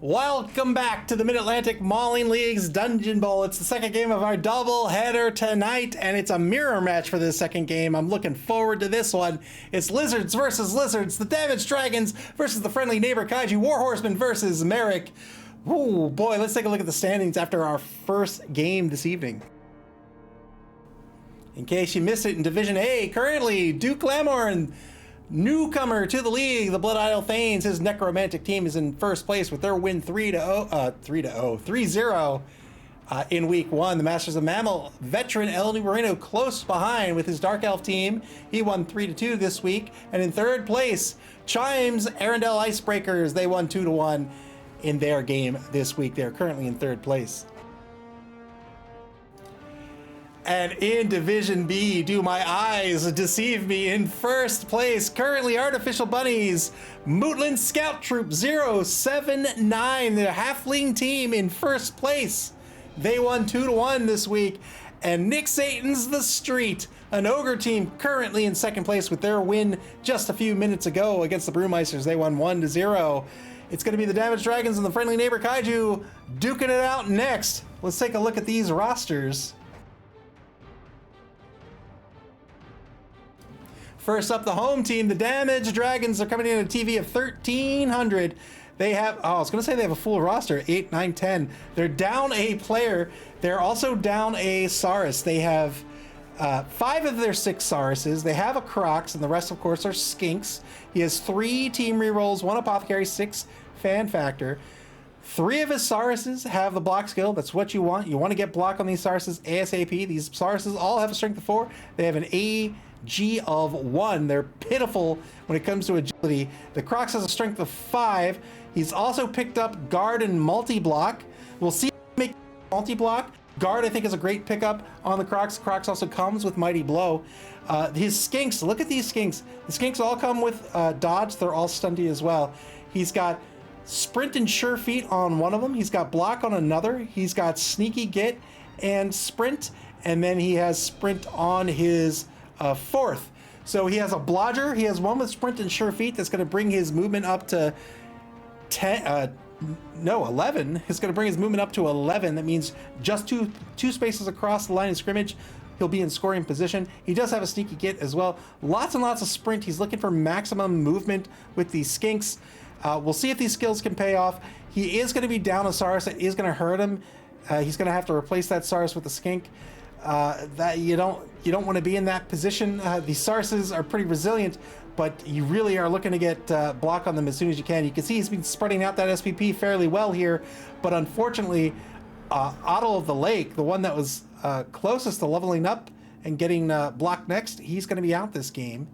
Welcome back to the Mid-Atlantic Mauling League's Dungeon Bowl. It's the second game of our double header tonight, and it's a mirror match for this second game. I'm looking forward to this one. It's Lizards versus Lizards, the Damaged Dragons versus the Friendly Neighbor Kaiju, Warhorseman versus Merrick. Ooh, boy, let's take a look at the standings after our first game this evening. In case you missed it, in Division A, currently Duke Lamorn, newcomer to the league, the Blood Idol Thanes, his necromantic team is in first place with their win 3-0 in week one. The Masters of MAML veteran El Moreno close behind with his Dark Elf team. He won 3-2 this week. And in third place, Chimes Arendelle Icebreakers. They won 2-1 in their game this week. They're currently in third place. And in Division B, do my eyes deceive me? In first place, currently Artificial Bunnies, Mootland Scout Troop 079, the Halfling team in first place. They won 2-1 this week. And Nick Satan's The Street, an Ogre team currently in second place with their win just a few minutes ago against the Brewmeisters. They won 1-0. It's going to be the Damaged Dragons and the Friendly Neighbor Kaiju duking it out next. Let's take a look at these rosters. First up, the home team, the Damaged Dragons, are coming in at a TV of 1,300. They have, I was going to say they have a full roster, 8, 9, 10. They're down a player. They're also down a Saurus. They have 5 of their 6 Sauruses. They have a Crocs, and the rest, of course, are Skinks. He has 3 team rerolls, 1 Apothecary, 6 Fan Factor. 3 of his Sauruses have the block skill. That's what you want. You want to get block on these Sauruses ASAP. These Sauruses all have a strength of 4. They have an AG of 1. They're pitiful when it comes to agility. The Crocs has a strength of 5. He's also picked up Guard and Multi-Block. We'll see if he makes Multi-Block. Guard, I think, is a great pickup on the Crocs. Crocs also comes with Mighty Blow. His Skinks, look at these Skinks. The Skinks all come with Dodge. They're all stunty as well. He's got Sprint and Sure Feet on one of them. He's got Block on another. He's got Sneaky Git and Sprint. And then he has Sprint on his fourth. So he has a Blodger. He has one with Sprint and Sure Feet that's going to bring his movement up to 11. It's going to bring his movement up to 11. That means just two spaces across the line of scrimmage, he'll be in scoring position. He does have a Sneaky Git as well. Lots and lots of sprint. He's looking for maximum movement with these Skinks. We'll see if these skills can pay off. He is going to be down a Saurus. That is going to hurt him. He's going to have to replace that Saurus with a Skink. That you don't want to be in that position. These Sauruses are pretty resilient, but you really are looking to get block on them as soon as you can. You can see he's been spreading out that SPP fairly well here, but unfortunately, Otto of the Lake, the one that was closest to leveling up and getting blocked next, he's going to be out this game.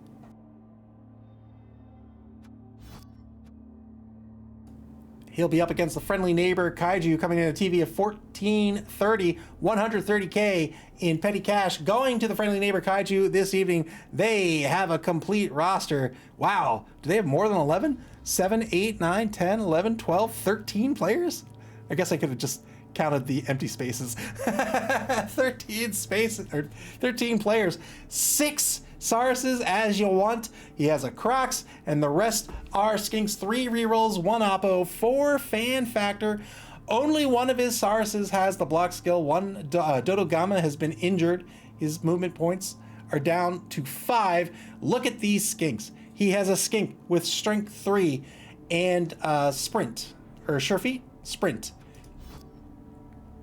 He'll be up against the Friendly Neighbor Kaiju, coming in at a TV of 1,430, 130K in petty cash. Going to the Friendly Neighbor Kaiju this evening, they have a complete roster. Wow, do they have more than 11? 7, 8, 9, 10, 11, 12, 13 players? I guess I could have just counted the empty spaces. 13 spaces, or 13 players. 6 Sauruses as you want. He has a Crocs, and the rest are Skinks. 3 rerolls, 1 Oppo, 4 Fan Factor. Only one of his Sauruses has the block skill. One Dodo Gamma has been injured. His movement points are down to 5. Look at these Skinks. He has a Skink with strength 3 and sprint, or Sure Feet, sprint.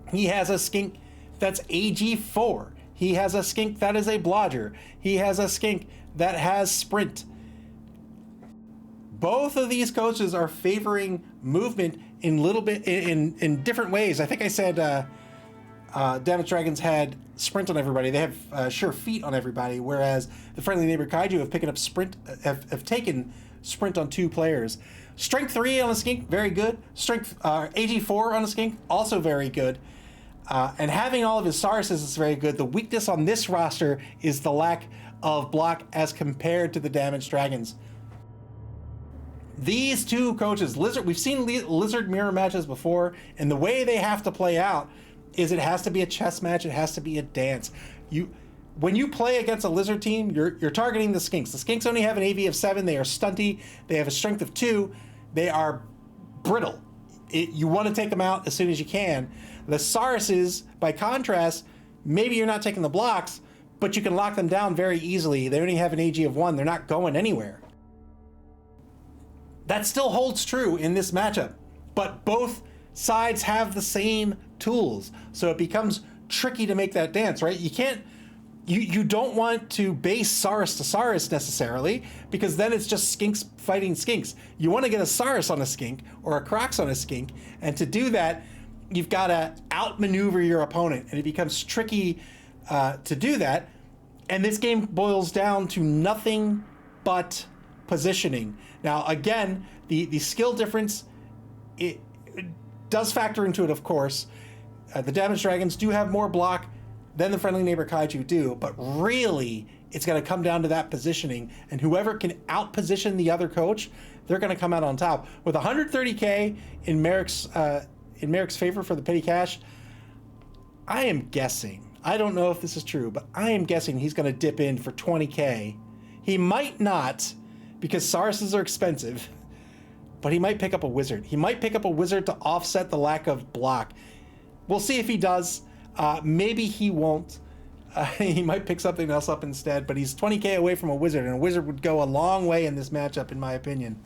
He has a Skink that's AG 4. He has a Skink that is a Blodger. He has a Skink that has Sprint. Both of these coaches are favoring movement in different ways. I think I said Damaged Dragons had Sprint on everybody. They have Sure Feet on everybody, whereas the Friendly Neighbor Kaiju have taken Sprint on 2 players. Strength 3 on a Skink, very good. Strength AG 4 on a Skink, also very good. And having all of his Sauruses is very good. The weakness on this roster is the lack of block as compared to the Damaged Dragons. These two coaches, we've seen Lizard mirror matches before, and the way they have to play out is it has to be a chess match, it has to be a dance. When you play against a Lizard team, you're targeting the Skinks. The Skinks only have an AV of 7, they are stunty, they have a strength of 2, they are brittle. you want to take them out as soon as you can. The Sauruses, by contrast, maybe you're not taking the blocks, but you can lock them down very easily. They only have an AG of 1. They're not going anywhere. That still holds true in this matchup, but both sides have the same tools, so it becomes tricky to make that dance, right? You don't want to base Saurus to Saurus necessarily, because then it's just skinks fighting skinks. You want to get a Saurus on a skink or a Crocs on a skink, and to do that, you've got to outmaneuver your opponent, and it becomes tricky to do that. And this game boils down to nothing but positioning. Now, again, the skill difference, it does factor into it, of course. The damage dragons do have more block than the friendly neighbor Kaiju do, but really, it's going to come down to that positioning, and whoever can out-position the other coach, they're going to come out on top. With 130k in Merrick's favor for the petty cash, I am guessing, I don't know if this is true, but I am guessing he's going to dip in for 20k. He might not, because Sauruses are expensive, but he might pick up a wizard. He might pick up a wizard to offset the lack of block. We'll see if he does. Maybe he won't. He might pick something else up instead, but he's 20k away from a wizard, and a wizard would go a long way in this matchup, in my opinion.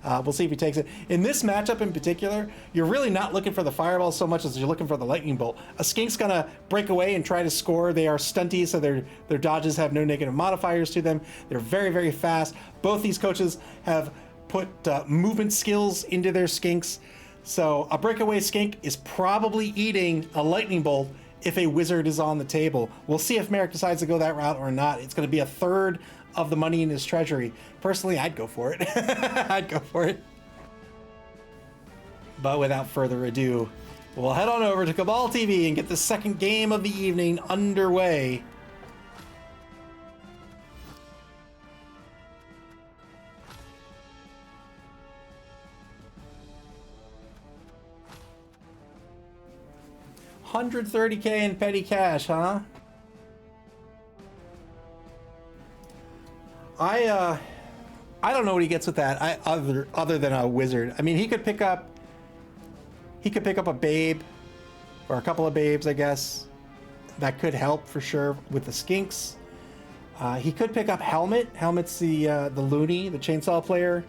We'll see if he takes it. In this matchup in particular, you're really not looking for the fireball so much as you're looking for the lightning bolt. A skink's gonna break away and try to score. They are stunty, so their dodges have no negative modifiers to them. They're very, very fast. Both these coaches have put movement skills into their skinks. So a breakaway skink is probably eating a lightning bolt if a wizard is on the table. We'll see if Merrick decides to go that route or not. It's going to be a third of the money in his treasury. Personally, I'd go for it. I'd go for it. But without further ado, we'll head on over to Cabal TV and get the second game of the evening underway. $130k in petty cash, huh? I don't know what he gets with that. Other than a wizard. I mean, he could pick up a babe or a couple of babes, I guess. That could help for sure with the skinks. He could pick up Helmet. Helmet's the loony, the chainsaw player.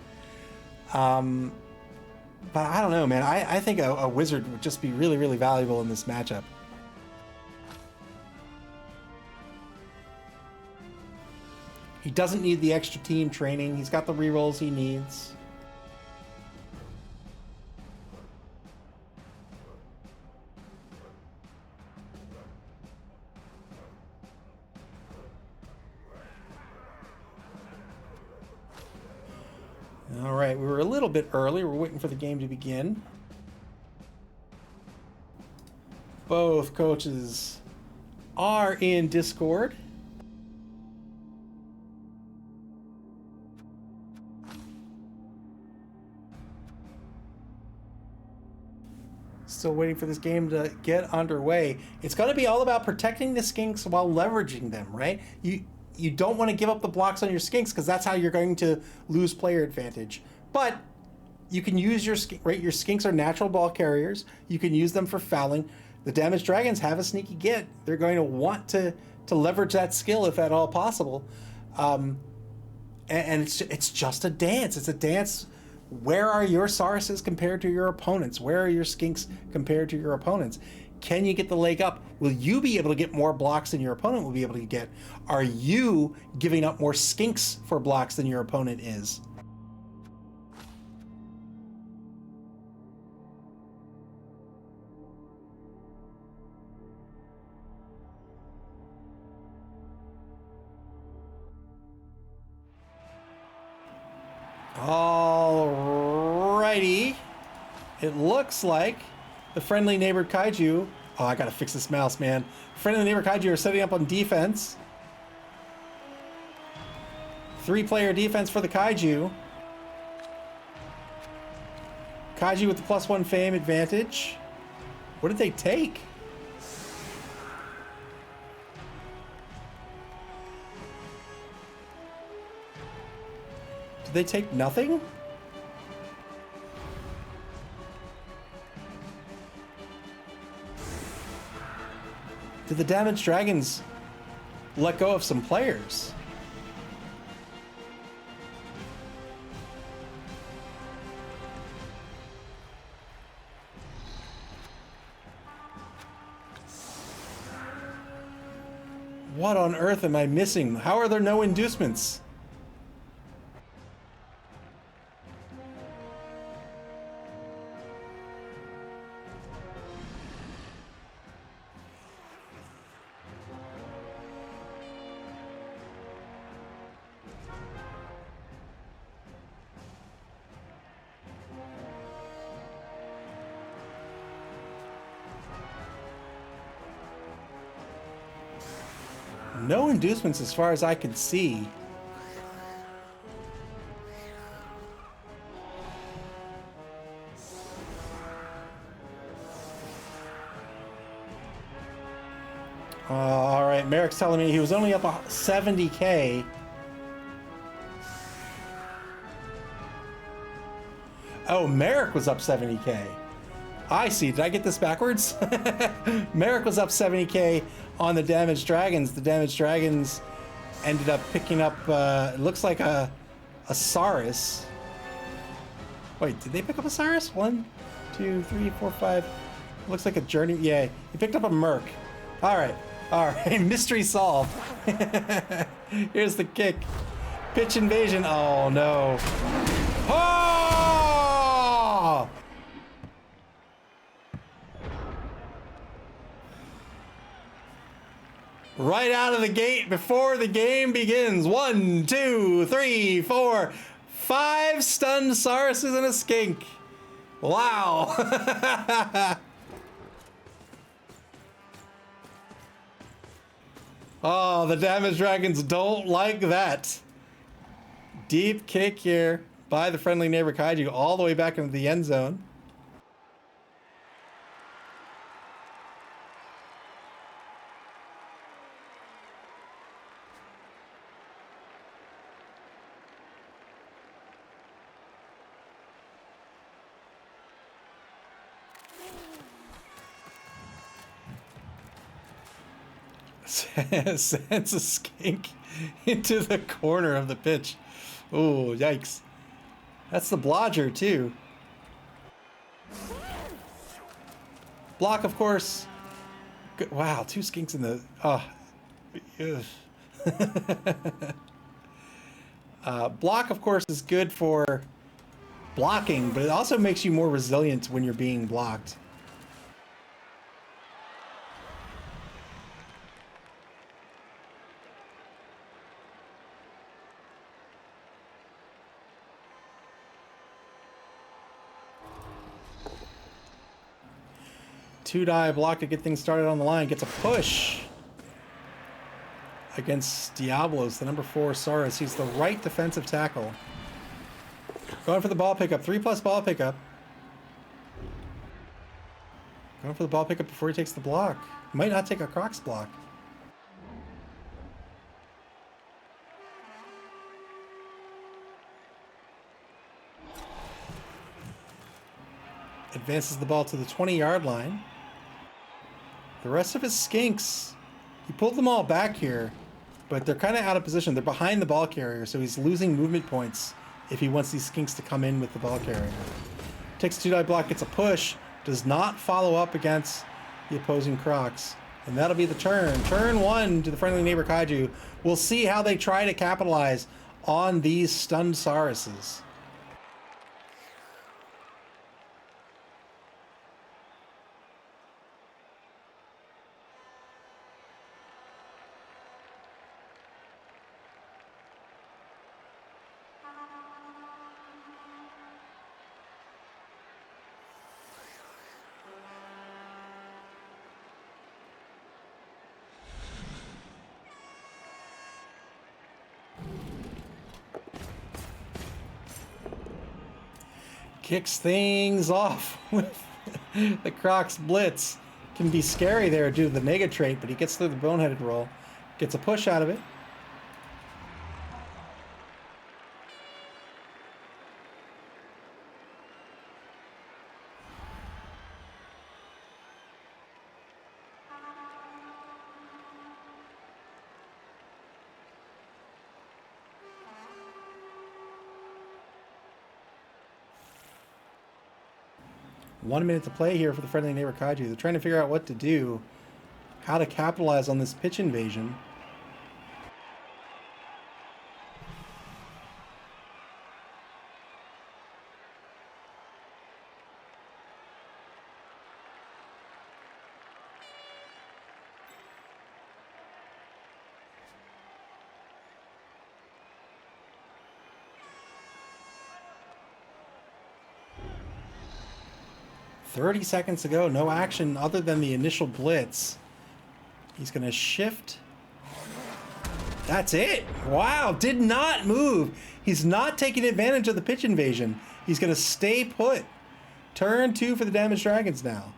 But I don't know, man. I think a wizard would just be really, really valuable in this matchup. He doesn't need the extra team training. He's got the rerolls he needs. All right, we were a little bit early. We're waiting for the game to begin. Both coaches are in Discord. Still waiting for this game to get underway. It's going to be all about protecting the skinks while leveraging them, right? You don't want to give up the blocks on your skinks because that's how you're going to lose player advantage. But you can use your right. Your skinks are natural ball carriers. You can use them for fouling. The damage dragons have a sneaky get. They're going to want to leverage that skill if at all possible. And it's just a dance. It's a dance. Where are your Sauruses compared to your opponents? Where are your skinks compared to your opponents? Can you get the leg up? Will you be able to get more blocks than your opponent will be able to get? Are you giving up more skinks for blocks than your opponent is? Alrighty. It looks like the friendly neighbor Kaiju. Oh, I gotta fix this mouse, man. Friendly neighbor Kaiju are setting up on defense. 3-player defense for the Kaiju. Kaiju with the +1 fame advantage. What did they take? Did they take nothing? Did the Damaged Dragons let go of some players? What on earth am I missing? How are there no inducements? No inducements as far as I could see. All right, Merrick's telling me he was only up 70K. Oh, Merrick was up 70K. I see. Did I get this backwards? Merrick was up 70K on the Damaged Dragons. The Damaged Dragons ended up picking up, it looks like a Saurus. Wait, did they pick up a Saurus? 1, 2, 3, 4, 5. Looks like a Journey. Yeah, he picked up a Merc. All right. Mystery solved. Here's the kick. Pitch invasion. Oh, no. Oh! Right out of the gate before the game begins. 1, 2, 3, 4, 5 stunned Sauruses and a skink. Wow. Oh, the Damaged Dragons don't like that. Deep kick here by the friendly neighbor Kaiju all the way back into the end zone. Sends a skink into the corner of the pitch. Oh, yikes. That's the blodger, too. Block, of course. Good. Wow, 2 skinks in the... Oh. Block, of course, is good for blocking, but it also makes you more resilient when you're being blocked. Two-die block to get things started on the line. Gets a push against Diablos, the number 4 Saurus. He's the right defensive tackle. Going for the ball pickup. 3+ ball pickup. Going for the ball pickup before he takes the block. Might not take a Crocs block. Advances the ball to the 20-yard line. The rest of his skinks, he pulled them all back here, but they're kind of out of position. They're behind the ball carrier, so he's losing movement points if he wants these skinks to come in with the ball carrier. Takes a 2-die block, gets a push, does not follow up against the opposing Crocs. And that'll be the turn. Turn 1 to the friendly neighbor Kaiju. We'll see how they try to capitalize on these stunned Sauruses. Kicks things off with the Crocs blitz. Can be scary there due to the nega trait, but he gets through the boneheaded roll. Gets a push out of it. 1 minute to play here for the friendly neighbor Kaiju. They're trying to figure out what to do, how to capitalize on this pitch invasion. "30 seconds to go, no action other than the initial blitz." He's going to shift. That's it. Wow, did not move. He's not taking advantage of the pitch invasion. He's going to stay put. Turn 2 for the Damaged Dragons now.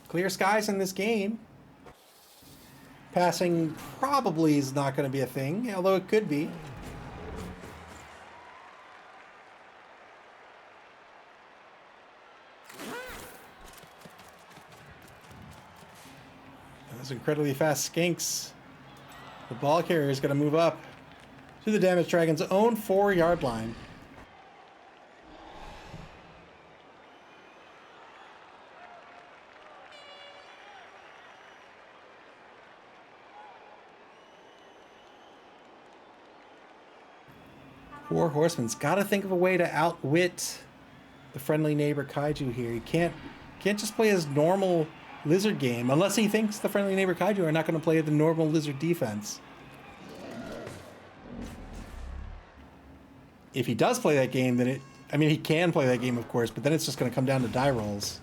Clear skies in this game. Passing probably is not going to be a thing, although it could be. Those incredibly fast skinks. The ball carrier is going to move up to the Damaged Dragon's own 4-yard line. Four Horsemen's got to think of a way to outwit the friendly neighbor Kaiju here. He can't just play his normal lizard game unless he thinks the friendly neighbor Kaiju are not going to play the normal lizard defense. If he does play that game, then he can play that game, of course, but then it's just going to come down to die rolls.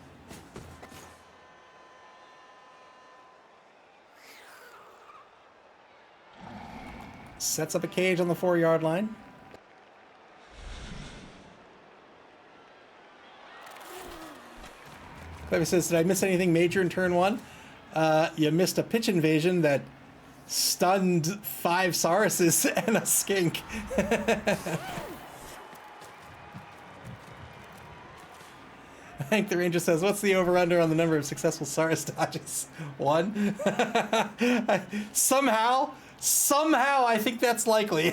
Sets up a cage on the 4-yard line. Clevy says, did I miss anything major in turn 1? You missed a pitch invasion that stunned 5 Sauruses and a skink. Hank the Ranger says, what's the over-under on the number of successful Saurus dodges? 1? Somehow I think that's likely.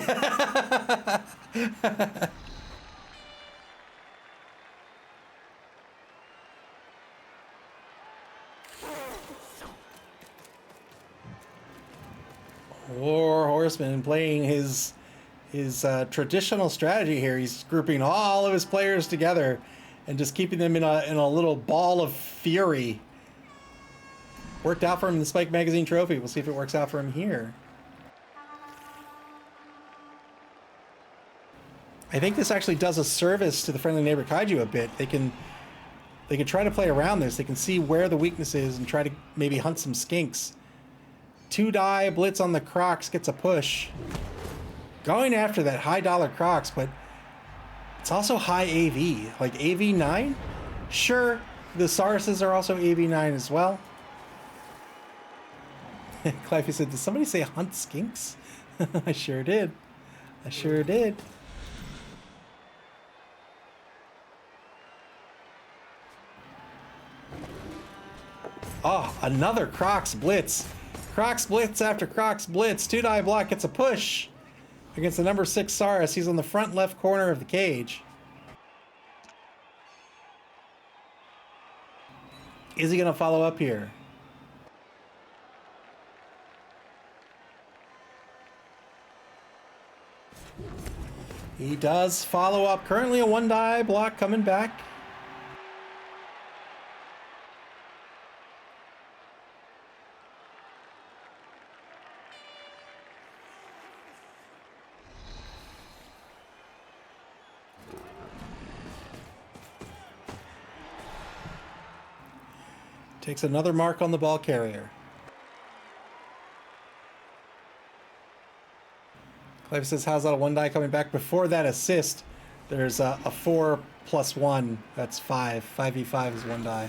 Four Horsemen playing his traditional strategy here. He's grouping all of his players together and just keeping them in a little ball of fury. Worked out for him in the Spike Magazine trophy. We'll see if it works out for him here. I think this actually does a service to the friendly neighbor Kaiju a bit. They can try to play around this. They can see where the weakness is and try to maybe hunt some skinks. 2 die blitz on the Crocs gets a push. Going after that high dollar Crocs, but it's also high AV. Like AV 9? Sure, the Sauruses are also AV 9 as well. Cliffy said, did somebody say hunt skinks? I sure did. I sure did. Oh, another Crocs blitz. Crocs blitz after Crocs blitz. 2 die block gets a push against the number 6 Saurus. He's on the front left corner of the cage. Is he going to follow up here? He does follow up. Currently a 1 die block coming back. Takes another mark on the ball carrier. Clive says, how's that a 1 die coming back? Before that assist, there's a 4 plus 1. That's 5. 5v5 is 1 die.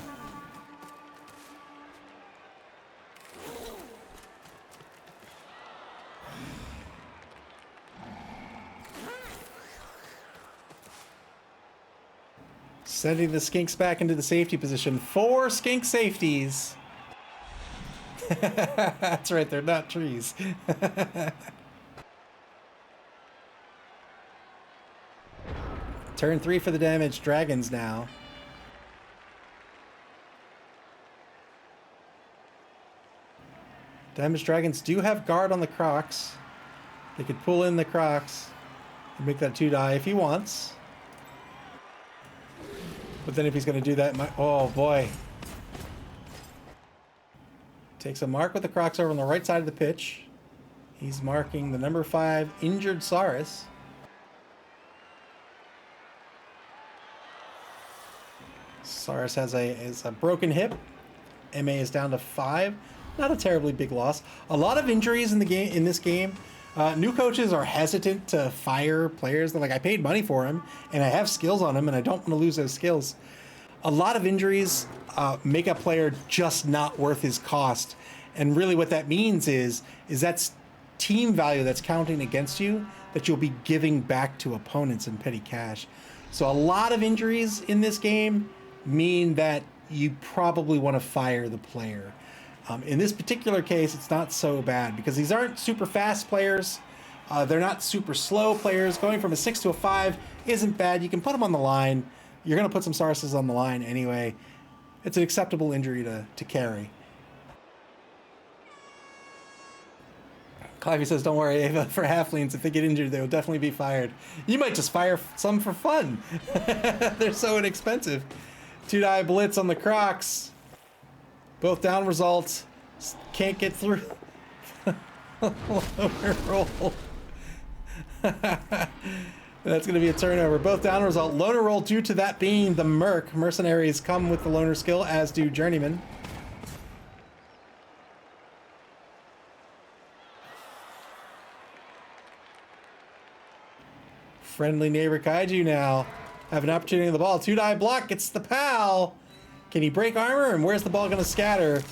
Sending the skinks back into the safety position. 4 skink safeties. That's right, they're not trees. Turn 3 for the damaged dragons now. Damaged dragons do have guard on the crocs. They could pull in the crocs and make that 2 die if he wants. But then if he's going to do that, oh boy. Takes a mark with the crocs over on the right side of the pitch. He's marking the number 5 injured Saurus. Saurus has a broken hip. MA is down to 5. Not a terribly big loss. A lot of injuries in the game. In this game, new coaches are hesitant to fire players. They're like, I paid money for him, and I have skills on him, and I don't want to lose those skills. A lot of injuries make a player just not worth his cost, and really what that means is that's team value that's counting against you that you'll be giving back to opponents in petty cash. So a lot of injuries in this game mean that you probably want to fire the player. In this particular case, it's not so bad because these aren't super fast players. They're not super slow players. Going from a 6 to a 5 isn't bad. You can put them on the line. You're going to put some Sauruses on the line anyway. It's an acceptable injury to carry. Clivey says, don't worry, Ava, for halflings, if they get injured, they will definitely be fired. You might just fire some for fun. They're so inexpensive. 2-die blitz on the Crocs. Both down results. Can't get through. Loner roll. That's going to be a turnover. Both down result. Loner roll due to that being the Merc. Mercenaries come with the loner skill, as do Journeymen. Friendly neighbor Kaiju now have an opportunity on the ball. 2-die block gets the pal. Can he break armor? And where's the ball going to scatter?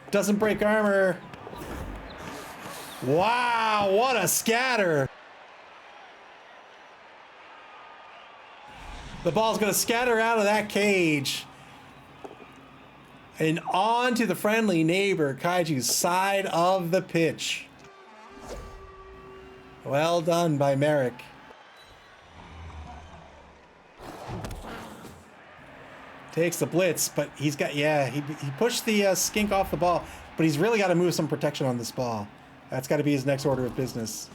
Doesn't break armor. Wow, what a scatter. The ball's going to scatter out of that cage. And on to the friendly neighbor Kaiju's side of the pitch. Well done by Merrick. Takes the blitz, but he's got, he pushed the skink off the ball, but he's really got to move some protection on this ball. That's got to be his next order of business.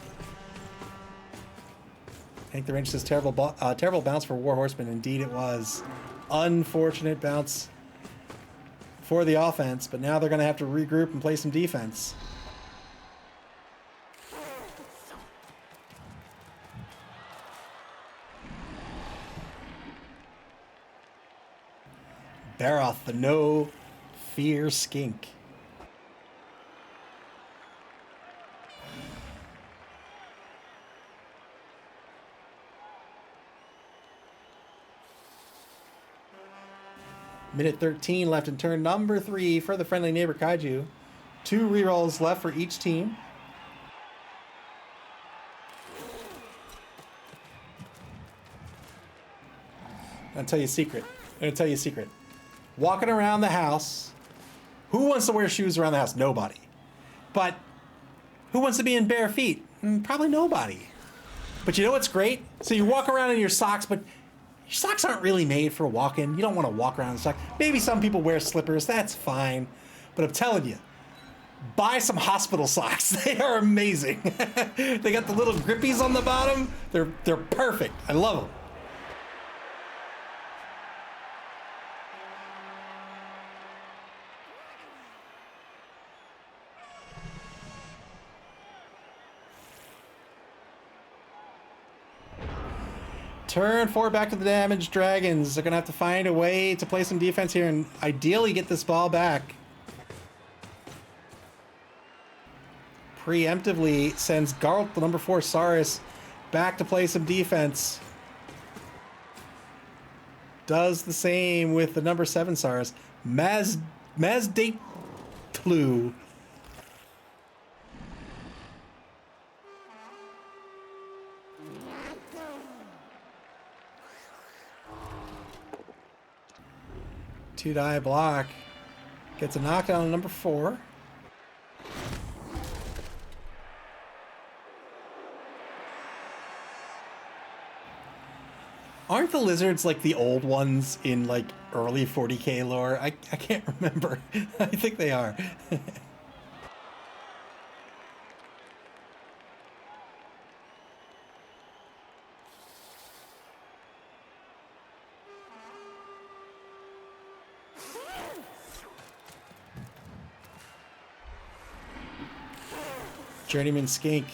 Hank the Range says terrible bounce for War Horseman. Indeed it was. Unfortunate bounce for the offense, but now they're going to have to regroup and play some defense. Baroth, the no fear skink. Minute 13 left in turn number 3 for the friendly neighbor Kaiju. 2 rerolls left for each team. I'll tell you a secret. Walking around the house, who wants to wear shoes around the house? Nobody. But who wants to be in bare feet? Probably nobody. But you know what's great? So you walk around in your socks, but your socks aren't really made for walking. You don't want to walk around in socks. Maybe some people wear slippers. That's fine. But I'm telling you, buy some hospital socks. They are amazing. They got the little grippies on the bottom. They're perfect. I love them. Turn 4 back to the damaged dragons. They're going to have to find a way to play some defense here and ideally get this ball back. Preemptively sends Garlt, the number 4 Saurus, back to play some defense. Does the same with the number 7 Saurus. Mazdatlu. Two-die block. Gets a knockdown on number 4. Aren't the lizards like the old ones in like early 40k lore? I can't remember. I think they are. Journeyman Skink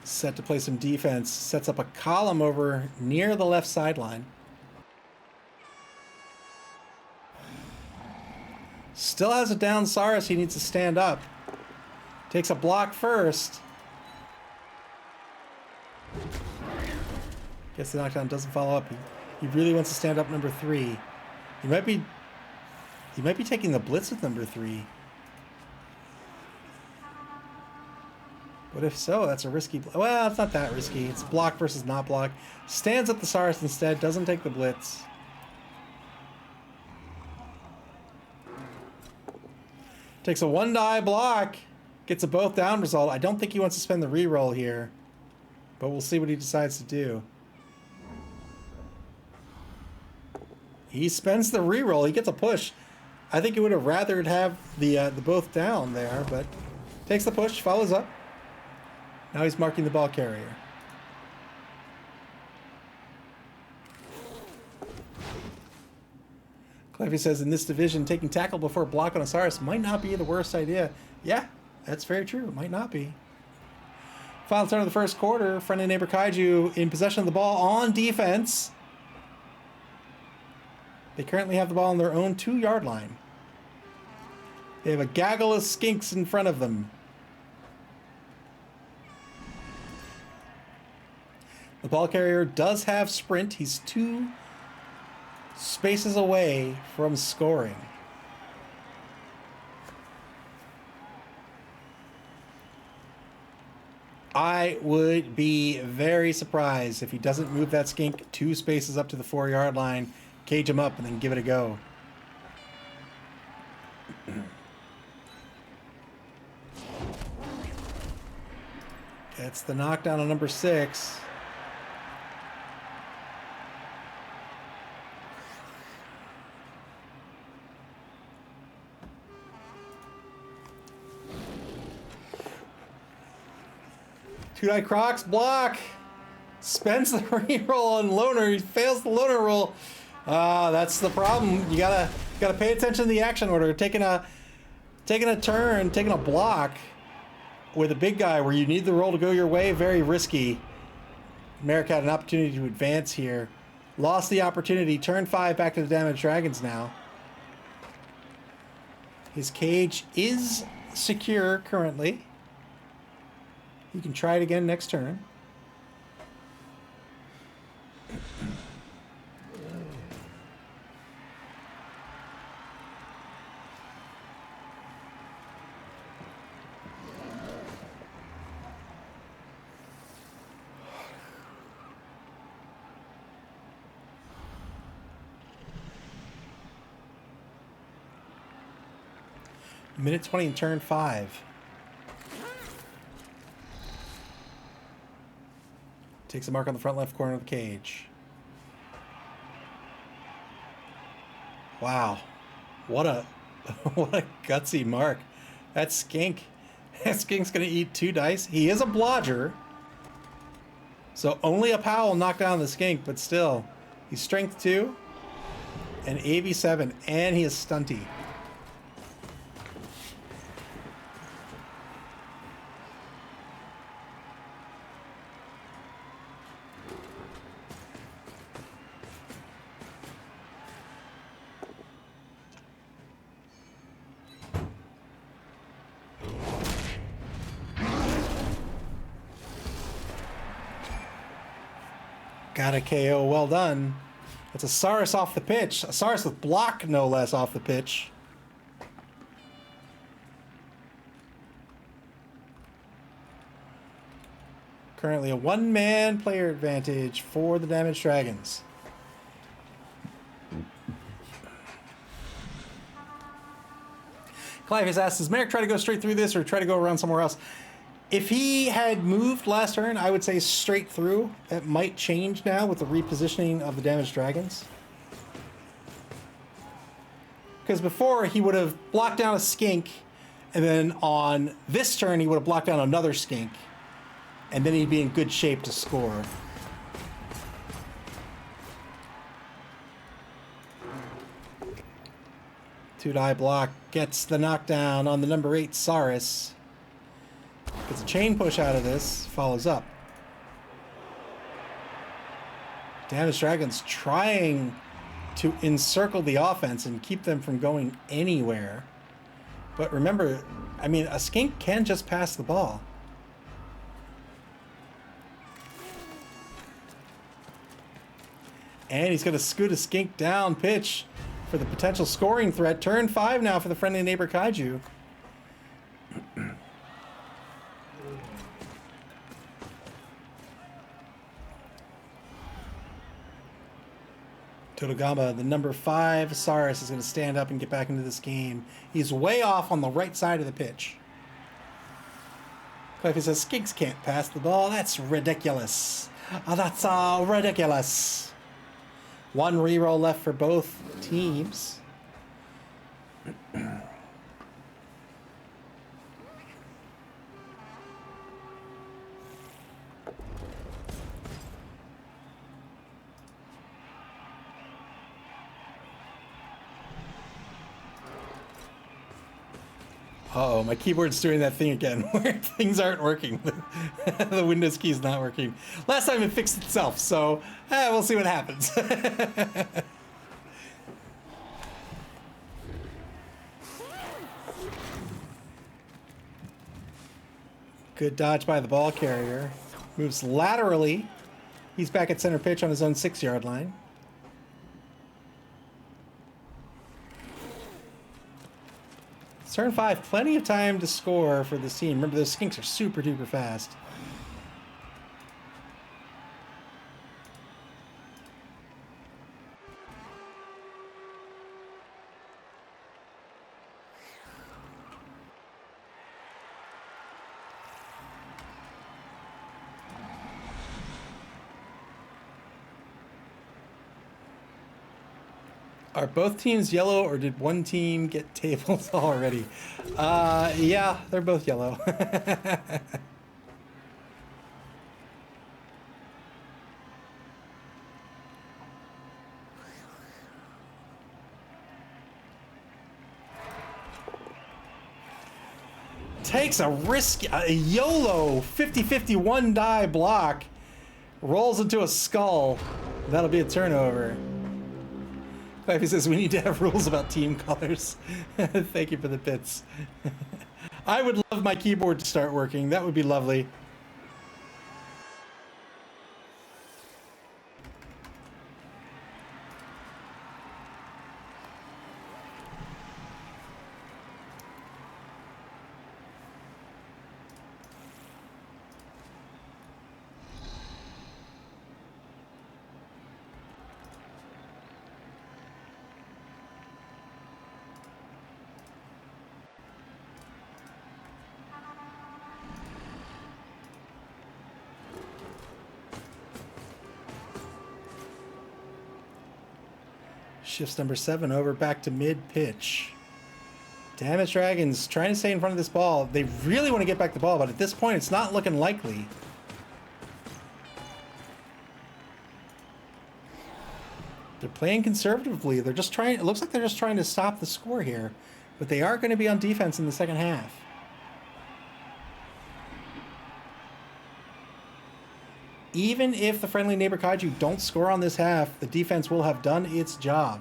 set to play some defense, sets up a column over near the left sideline. Still has a down Saurus, he needs to stand up. Takes a block first. Gets the knockdown, doesn't follow up. He really wants to stand up number 3. He might be taking the blitz with number 3. But if so, that's a risky... Well, it's not that risky. It's block versus not block. Stands up the Saurus instead. Doesn't take the blitz. Takes a 1-die block. Gets a both down result. I don't think he wants to spend the reroll here. But we'll see what he decides to do. He spends the reroll. He gets a push. I think he would have rathered have the both down there, but takes the push, follows up. Now he's marking the ball carrier. Clevy says in this division, taking tackle before block on a Saurus might not be the worst idea. Yeah, that's very true. It might not be. Final turn of the first quarter. Friendly neighbor Kaiju in possession of the ball on defense. They currently have the ball on their own 2-yard line. They have a gaggle of skinks in front of them. The ball carrier does have sprint. He's 2 spaces away from scoring. I would be very surprised if he doesn't move that skink 2 spaces up to the 4-yard line, cage him up, and then give it a go. Gets the knockdown on number 6. Two-die Crocs block. Spends the reroll on loner. He fails the loner roll. That's the problem. You gotta pay attention to the action order. Taking a turn, taking a block with a big guy where you need the roll to go your way, very risky. Merrick had an opportunity to advance here. Lost the opportunity. Turn 5 back to the Damaged Dragons now. His cage is secure currently. You can try it again next turn. Minute 20 in turn 5. Takes a mark on the front left corner of the cage. Wow. What a gutsy mark. That skink's gonna eat 2 dice. He is a blodger. So only a POW will knock down the skink, but still. He's strength 2 and AV 7, and he is stunty. Got a KO, well done. That's a Saurus off the pitch. A Saurus with block, no less, off the pitch. Currently a 1-man player advantage for the Damaged Dragons. Clive has asked, does Merrick try to go straight through this or try to go around somewhere else? If he had moved last turn, I would say straight through. That might change now with the repositioning of the damaged dragons. Because before, he would have blocked down a skink, and then on this turn, he would have blocked down another skink. And then he'd be in good shape to score. Two-die block gets the knockdown on the number 8 Saurus. Gets a chain push out of this, follows up. Damaged Dragons trying to encircle the offense and keep them from going anywhere. But remember, I mean, a skink can just pass the ball. And he's going to scoot a skink down pitch for the potential scoring threat. Turn 5 now for the friendly neighbor Kaiju. Totogamba, the number 5 Saurus, is going to stand up and get back into this game. He's way off on the right side of the pitch. Clefty says, skinks can't pass the ball. That's ridiculous. Oh, that's ridiculous. One reroll left for both teams. Uh-oh, my keyboard's doing that thing again where things aren't working. The Windows key's not working. Last time it fixed itself, so we'll see what happens. Good dodge by the ball carrier. Moves laterally. He's back at center pitch on his own 6-yard line. Turn 5, plenty of time to score for this team. Remember, those skinks are super duper fast. Are both teams yellow, or did one team get tables already? Yeah, they're both yellow. Takes a risk, a YOLO 50-50 one-die block. Rolls into a skull. That'll be a turnover. He says we need to have rules about team colors. Thank you for the bits. I would love my keyboard to start working. That would be lovely. Shifts number 7 over back to mid-pitch. Damaged Dragons trying to stay in front of this ball. They really want to get back the ball, but at this point, it's not looking likely. They're playing conservatively. They're just trying. It looks like they're just trying to stop the score here, but they are going to be on defense in the second half. Even if the friendly neighbor Kaiju don't score on this half, the defense will have done its job.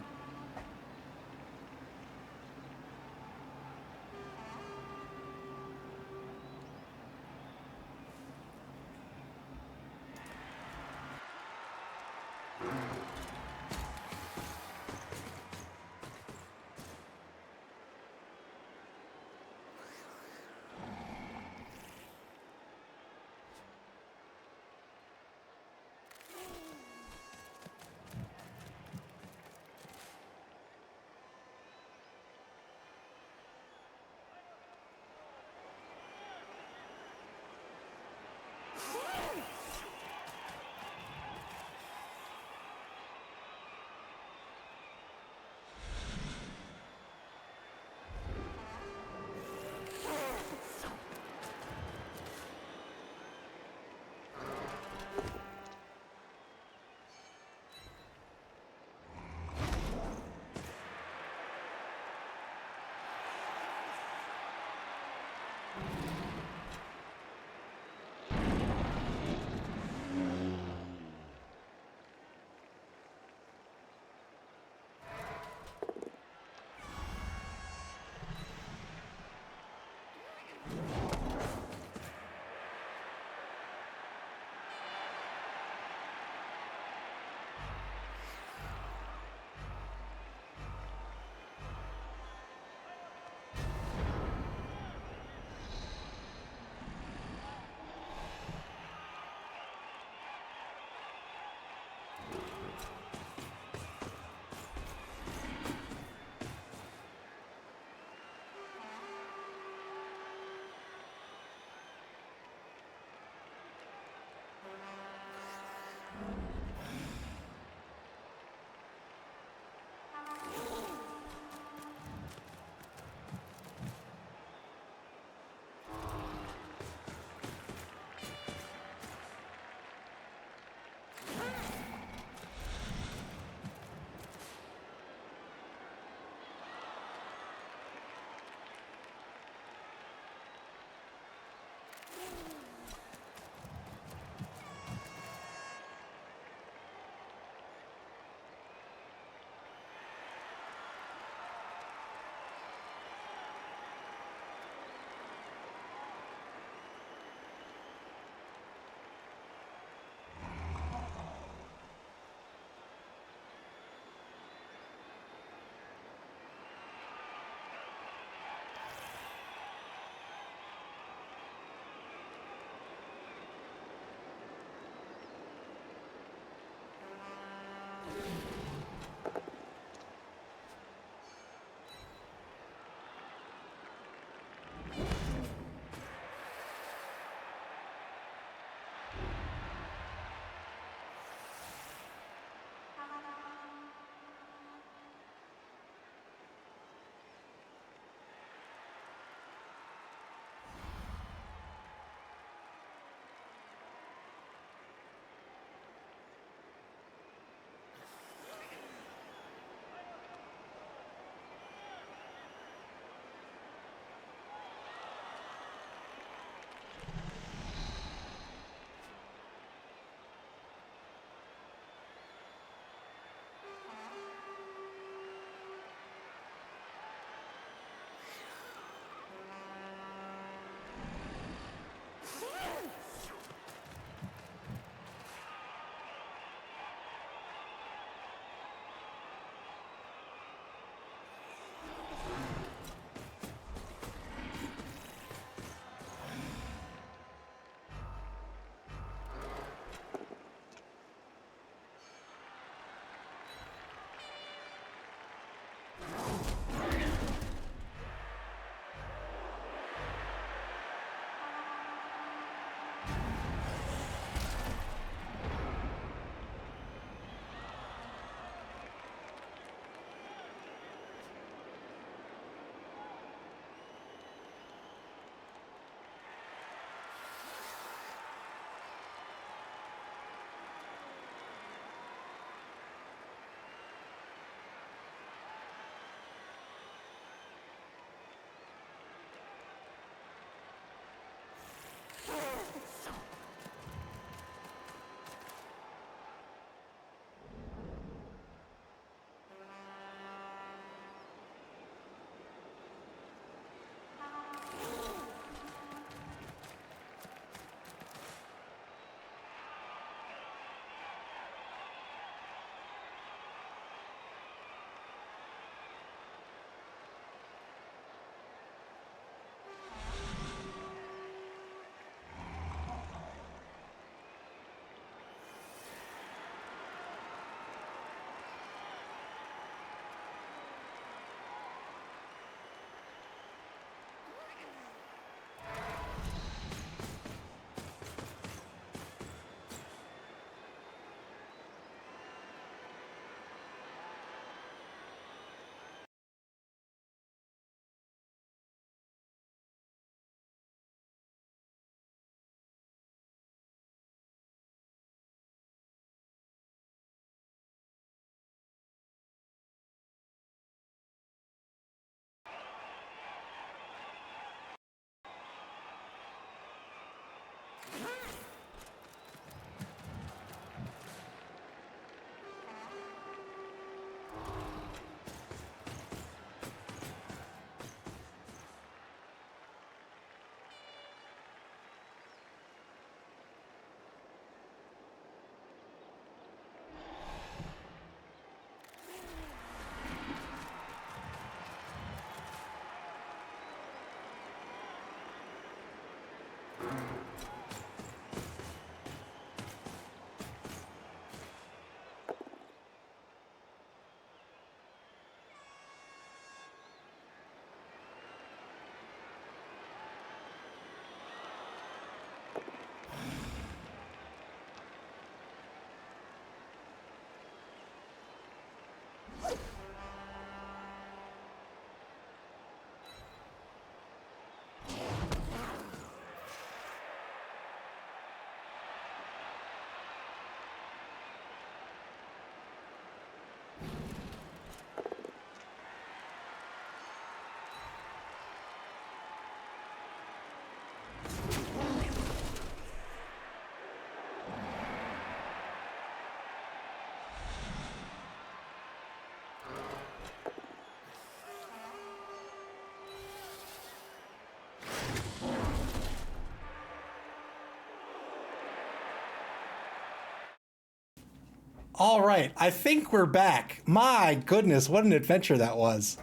All right, I think we're back. My goodness, what an adventure that was.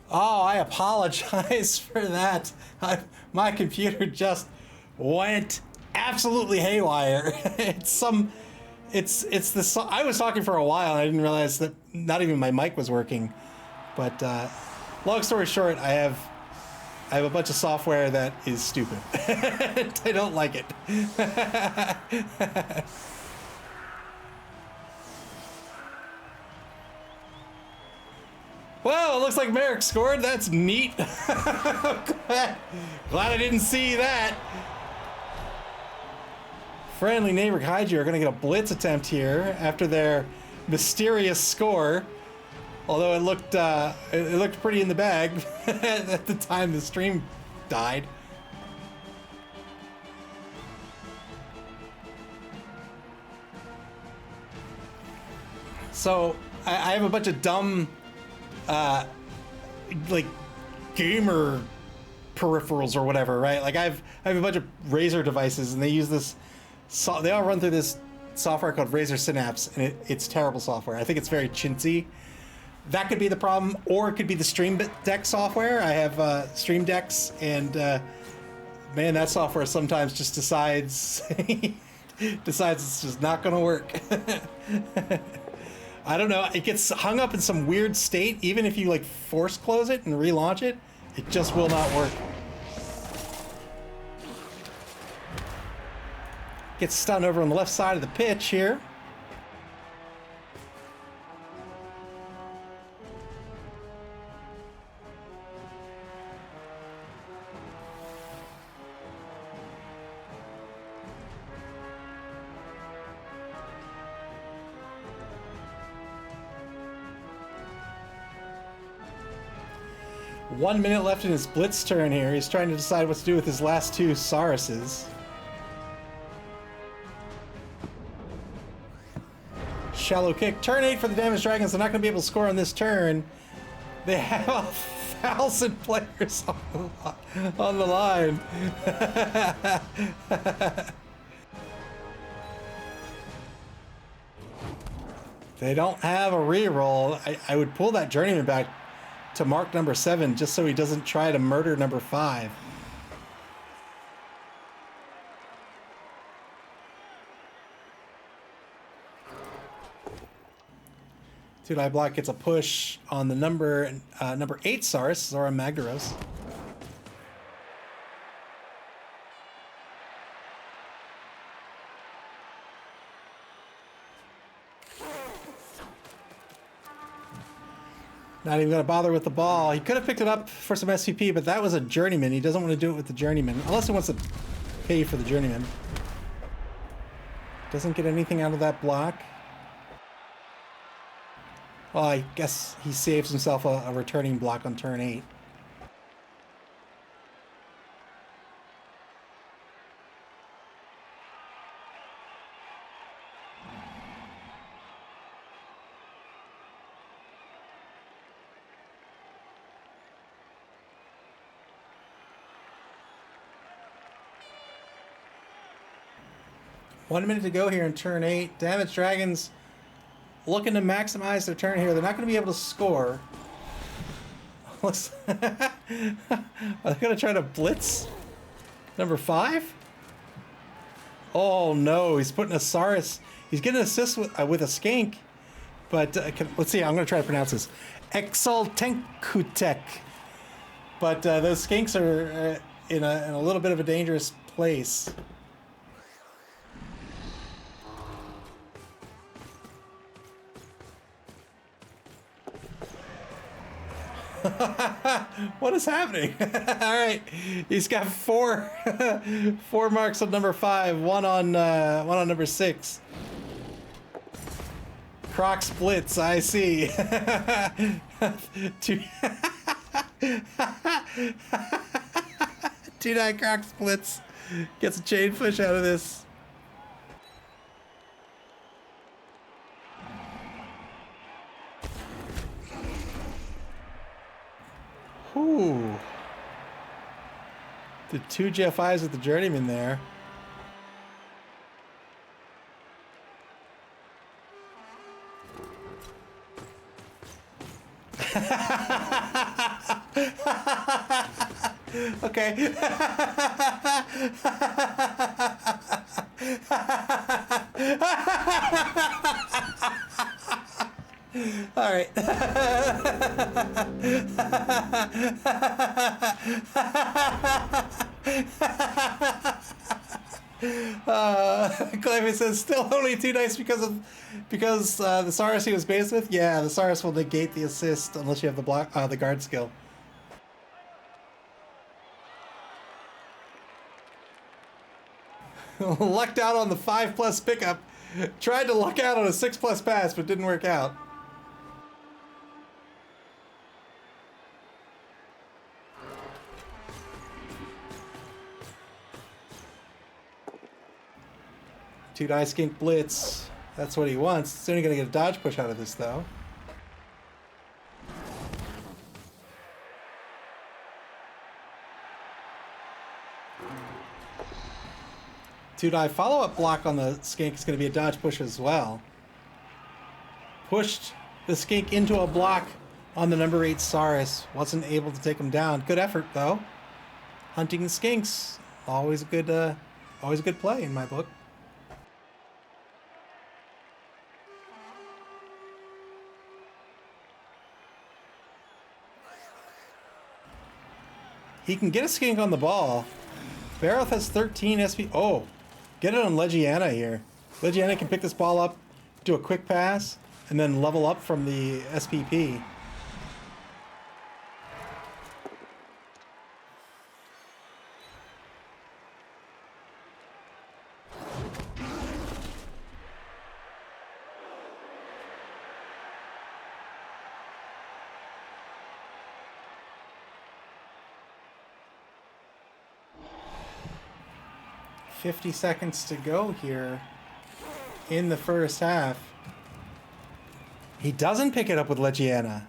Oh, I apologize for that. My computer just went absolutely haywire. It's this. I was talking for a while. And I didn't realize that not even my mic was working. But long story short, I have a bunch of software that is stupid. I don't like it. Well, it looks like Merrick scored. That's neat. glad I didn't see that. Friendly neighbor Kaiju are going to get a blitz attempt here after their mysterious score. Although it looked pretty in the bag at the time the stream died. So I have a bunch of dumb like gamer peripherals or whatever, right? Like I have a bunch of Razer devices, and they use this. They all run through this software called Razer Synapse, and it's terrible software. I think it's very chintzy. That could be the problem, or it could be the Stream Deck software. I have Stream Decks, and man, that software sometimes just decides it's just not going to work. I don't know. It gets hung up in some weird state. Even if you like force close it and relaunch it, it just will not work. Gets stunned over on the left side of the pitch here. One minute left in his blitz turn here. He's trying to decide what to do with his last two Sauruses. Shallow kick. Turn 8 for the Damaged Dragons. They're not going to be able to score on this turn. They have 1,000 players on the line. They don't have a reroll. I would pull that Journeyman back to mark number 7 just so he doesn't try to murder number 5. Two-die block gets a push on the number 8 Saurus, Zora Magdaros. Not even gonna bother with the ball. He could have picked it up for some SCP, but that was a journeyman. He doesn't want to do it with the journeyman, unless he wants to pay for the journeyman. Doesn't get anything out of that block. Well, I guess he saves himself a returning block on turn 8. One minute to go here in turn 8. Damaged Dragons looking to maximize their turn here. They're not going to be able to score. Are they going to try to blitz number 5? Oh no, he's putting a Saurus. He's getting an assist with a skink. But let's see, I'm going to try to pronounce this. Exaltenkutek. But those skinks are in a little bit of a dangerous place. What is happening? All right, he's got four marks on number 5, one on number 6. Croc splits. I see. Two-die Croc splits. Gets a chain push out of this. Ooh. The 2 GFIs with the journeyman there. Okay. All right. Clavy says still only 2 dice because the Saurus he was based with. Yeah, the Saurus will negate the assist unless you have the guard skill. Lucked out on the 5+ pickup. Tried to luck out on a 6+ pass, but didn't work out. Two-die skink blitz. That's what he wants. He's only going to get a dodge push out of this, though. Two-die follow-up block on the skink is going to be a dodge push as well. Pushed the skink into a block on the number 8 Saurus. Wasn't able to take him down. Good effort, though. Hunting the skinks. Always a good play in my book. He can get a skink on the ball. Barroth has 13 SP. Oh, get it on Legiana here. Legiana can pick this ball up, do a quick pass, and then level up from the SPP. $50 seconds to go here in the first half. He doesn't pick it up with Legiana.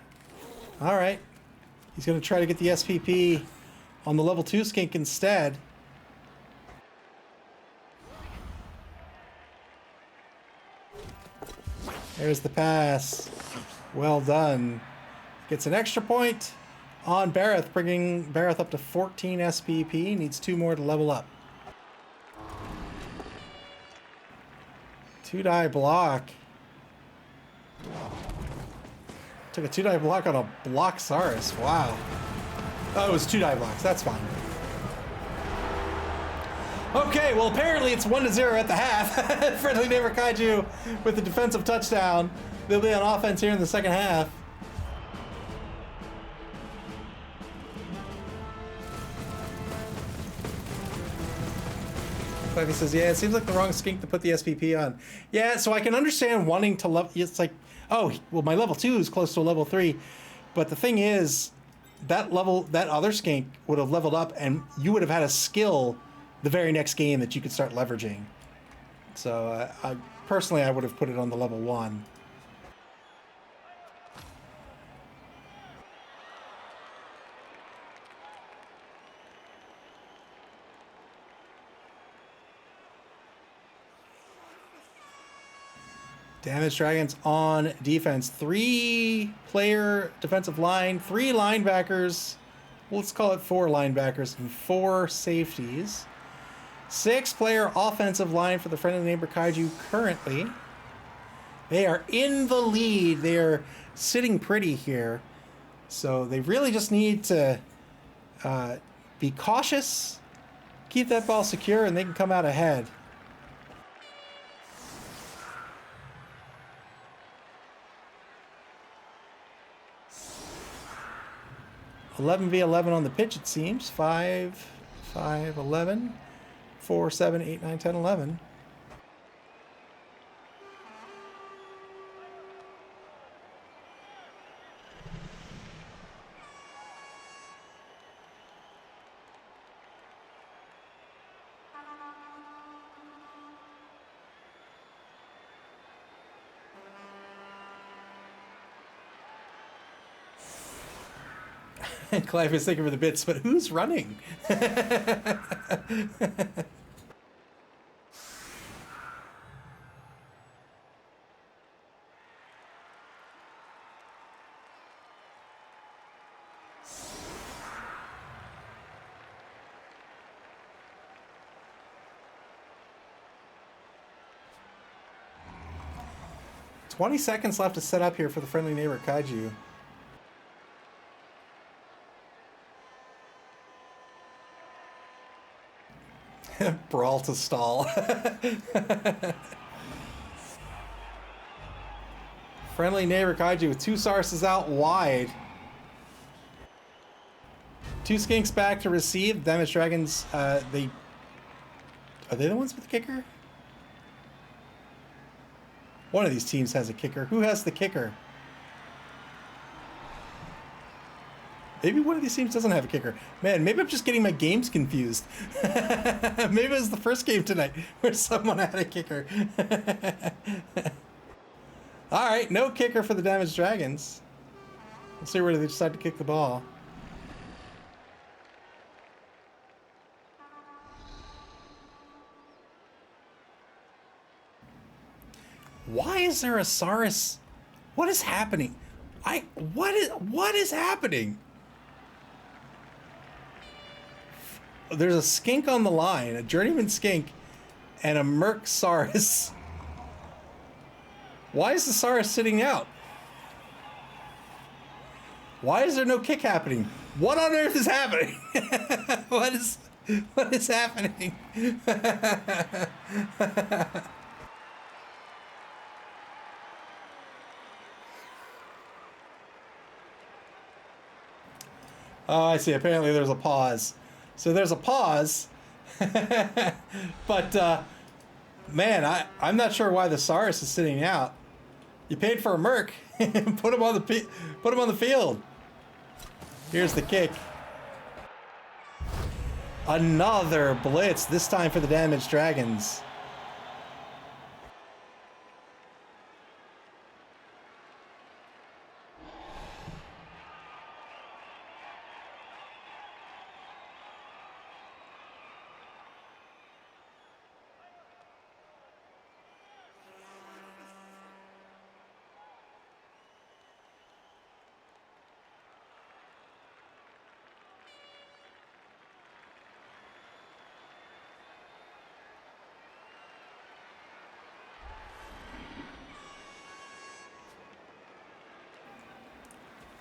All right. He's going to try to get the SPP on the level 2 skink instead. There's the pass. Well done. Gets an extra point on Barroth, bringing Barroth up to 14 SPP. Needs 2 more to level up. Two-die block. Took a 2-die block on a block Saurus. Wow. Oh, it was 2-die blocks. That's fine. Okay, well, apparently it's 1-0 at the half. Friendly Neighbor Kaiju with the defensive touchdown. They'll be on offense here in the second half. Buffy says, yeah, it seems like the wrong skink to put the SPP on. Yeah, so I can understand wanting to level. It's like, oh, well, my level 2 is close to a level 3. But the thing is, that other skink would have leveled up and you would have had a skill the very next game that you could start leveraging. So personally, I would have put it on the level 1. Damage Dragons on defense. 3-player defensive line, 3 linebackers. Let's call it 4 linebackers and 4 safeties. 6-player offensive line for the friendly neighbor Kaiju currently. They are in the lead. They are sitting pretty here. So they really just need to be cautious, keep that ball secure, and they can come out ahead. 11v11 on the pitch, it seems. 5, 5, 11, 4, 7, 8, 9, 10, 11. Clive is thinking for the bits, but who's running? 20 seconds left to set up here for the friendly neighbor Kaiju. Brawl to stall. Friendly neighbor Kaiju with 2 Sarses out wide. 2 skinks back to receive. Damage Dragons, are they the ones with the kicker? One of these teams has a kicker. Who has the kicker? Maybe one of these teams doesn't have a kicker. Man, maybe I'm just getting my games confused. Maybe it was the first game tonight where someone had a kicker. All right, no kicker for the Damaged Dragons. Let's see where they decide to kick the ball. Why is there a Saurus? What is happening? What is happening? There's a skink on the line, a journeyman skink, and a merc Saurus. Why is the Saurus sitting out? Why is there no kick happening? What on earth is happening? What is happening? Oh, I see. Apparently there's a pause. So there's a pause. But, man, I'm not sure why the Saurus is sitting out. You paid for a merc. Put him on the field. Here's the kick. Another blitz, this time for the Damaged Dragons.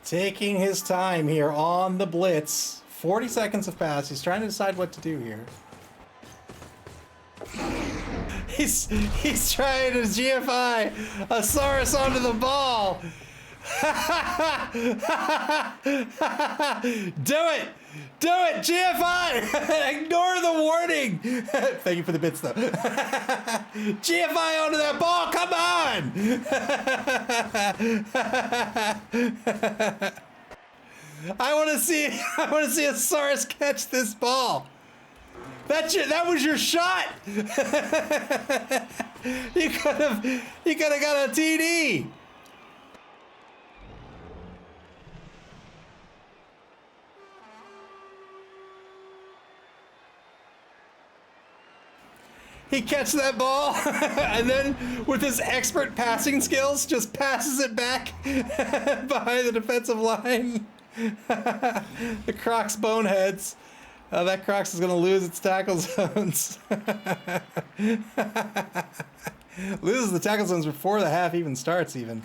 Taking his time here on the blitz. 40 seconds have passed. He's trying to decide what to do here. He's trying to GFI a Saurus onto the ball. Do it! Do it, GFI! Ignore the warning! Thank you for the bits, though. GFI onto that ball, come on! I want to see a Saurus catch this ball. That was your shot! You could have got a TD! He catches that ball, and then with his expert passing skills, just passes it back behind the defensive line. The Crocs boneheads. That Crocs is going to lose its tackle zones. Loses the tackle zones before the half even starts, even.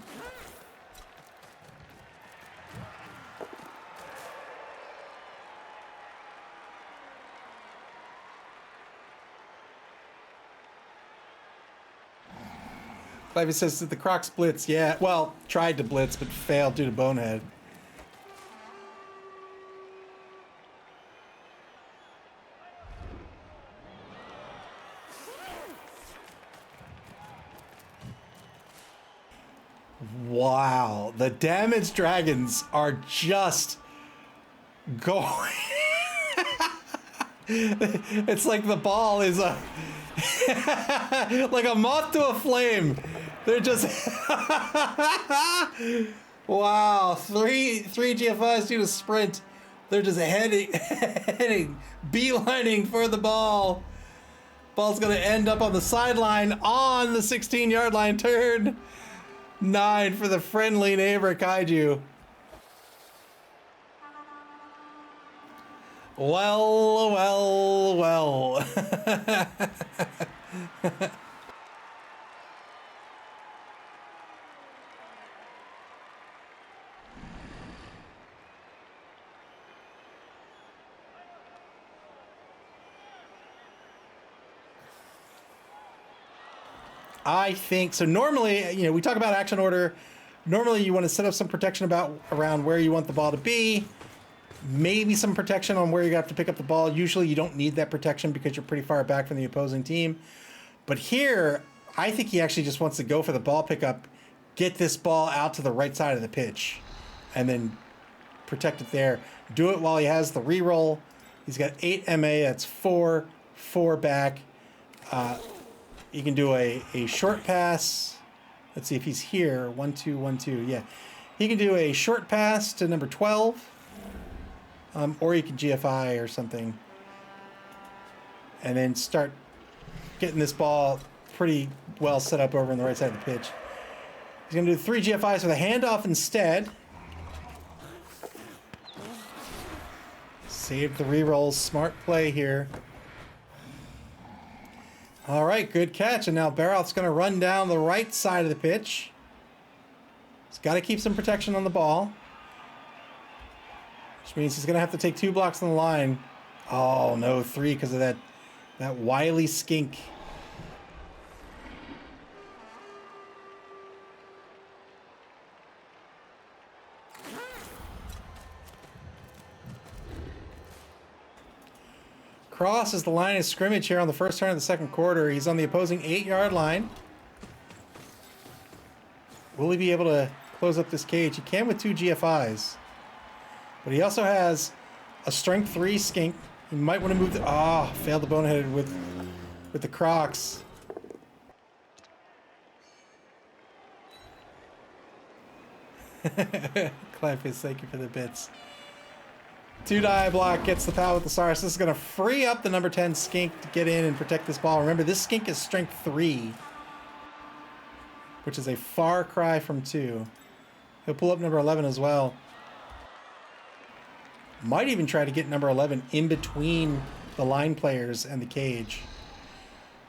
Clive says that the Crocs blitz, yeah, well, tried to blitz, but failed due to bonehead. Wow, the damaged dragons are just going. It's like the ball is a like a moth to a flame. They're just wow. Three GFIs due to sprint. They're just heading, beelining for the ball. Ball's gonna end up on the sideline on the 16-yard line. Turn 9 for the friendly neighbor Kaiju. Well. I think so. Normally, we talk about action order. Normally, you want to set up some protection around where you want the ball to be. Maybe some protection on where you have to pick up the ball. Usually, you don't need that protection because you're pretty far back from the opposing team. But here, I think he actually just wants to go for the ball pickup, get this ball out to the right side of the pitch, and then protect it there. Do it while he has the reroll. He's got 8 MA. That's 4 back. You can do a short pass. Let's see if he's here. 1-2, 1-2. Yeah. He can do a short pass to number 12. Or you can GFI or something. And then start getting this ball pretty well set up over on the right side of the pitch. He's going to do 3 GFIs with a handoff instead. Save the rerolls. Smart play here. All right, good catch. And now Baroth's going to run down the right side of the pitch. He's got to keep some protection on the ball. Which means he's going to have to take 2 blocks on the line. Oh, no, 3 because of that wily skink. Crosses the line of scrimmage here on the first turn of the second quarter. He's on the opposing 8-yard line. Will he be able to close up this cage? He can with 2 GFIs. But he also has a strength 3 skink. He might want to move the... failed the boneheaded with the Crocs. Clayface, thank you for the bits. 2 die block gets the pal with the Saurus. This is going to free up the number 10 skink to get in and protect this ball. Remember, this skink is strength 3, which is a far cry from 2. He'll pull up number 11 as well. Might even try to get number 11 in between the line players and the cage.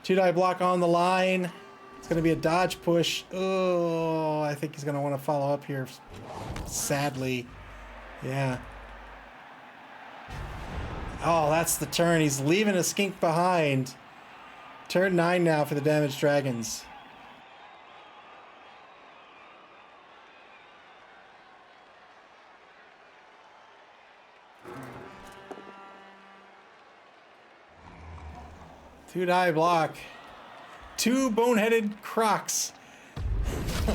2 die block on the line. It's going to be a dodge push. Oh, I think he's going to want to follow up here. Sadly. Yeah. Oh, that's the turn. He's leaving a skink behind. Turn 9 now for the damaged dragons. 2-die block. 2 boneheaded crocs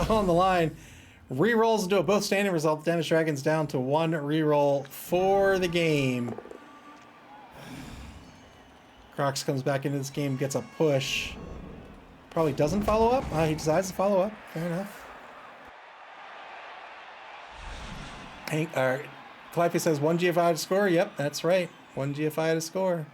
on the line. Rerolls into a both standing result. Damage Dragons down to 1 reroll for the game. Crocs comes back into this game, gets a push. Probably doesn't follow up. He decides to follow up. Fair enough. Calliope says 1 GFI to score. Yep, that's right. 1 GFI to score.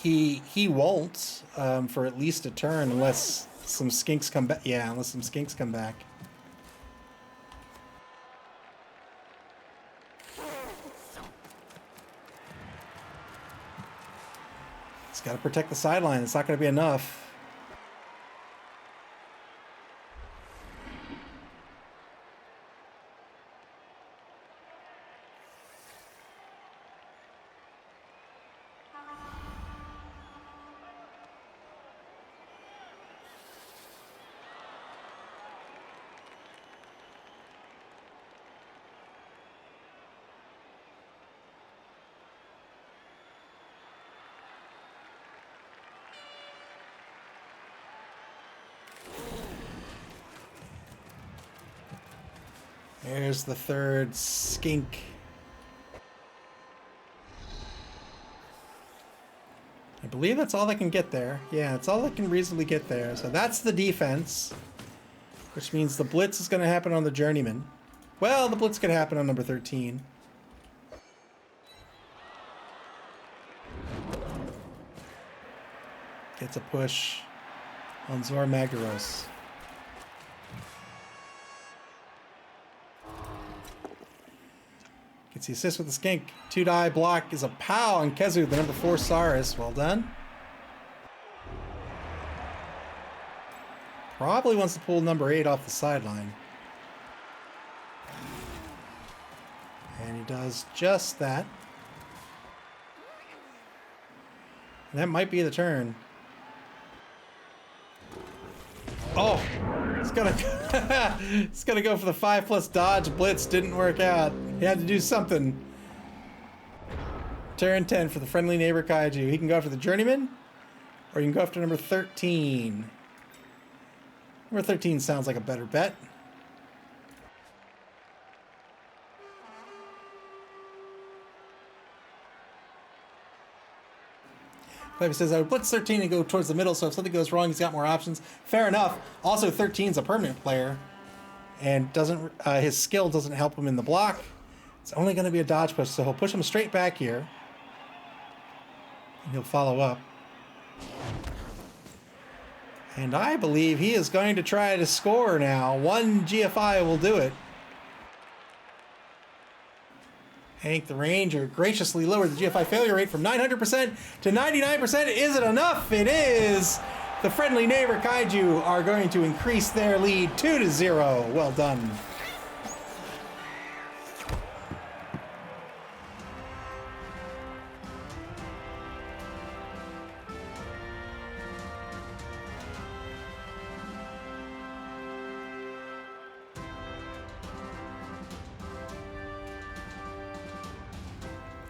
He won't for at least a turn unless some skinks come back. Yeah, unless some skinks come back. He's got to protect the sideline. It's not going to be enough. There's the third skink. I believe that's all they can get there. Yeah, it's all they can reasonably get there. So that's the defense, which means the blitz is going to happen on the journeyman. Well, the blitz could happen on number 13. Gets a push on Zor Magdaros. Gets the assist with the skink. 2-die block is a pow on Kezu, the number 4 Saris. Well done. Probably wants to pull number 8 off the sideline. And he does just that. And that might be the turn. Oh! It's gonna go for the 5+ dodge blitz. Didn't work out. He had to do something. Turn 10 for the friendly neighbor Kaiju. He can go after the journeyman, or you can go after number 13. Number 13 sounds like a better bet. Clevy says, I would blitz 13 and go towards the middle, so if something goes wrong, he's got more options. Fair enough. Also, 13's a permanent player, and doesn't his skill doesn't help him in the block. It's only going to be a dodge push, so he'll push him straight back here. And he'll follow up. And I believe he is going to try to score now. 1 GFI will do it. Hank the Ranger graciously lowered the GFI failure rate from 900% to 99%. Is it enough? It is. The friendly neighbor Kaiju are going to increase their lead 2-0. Well done.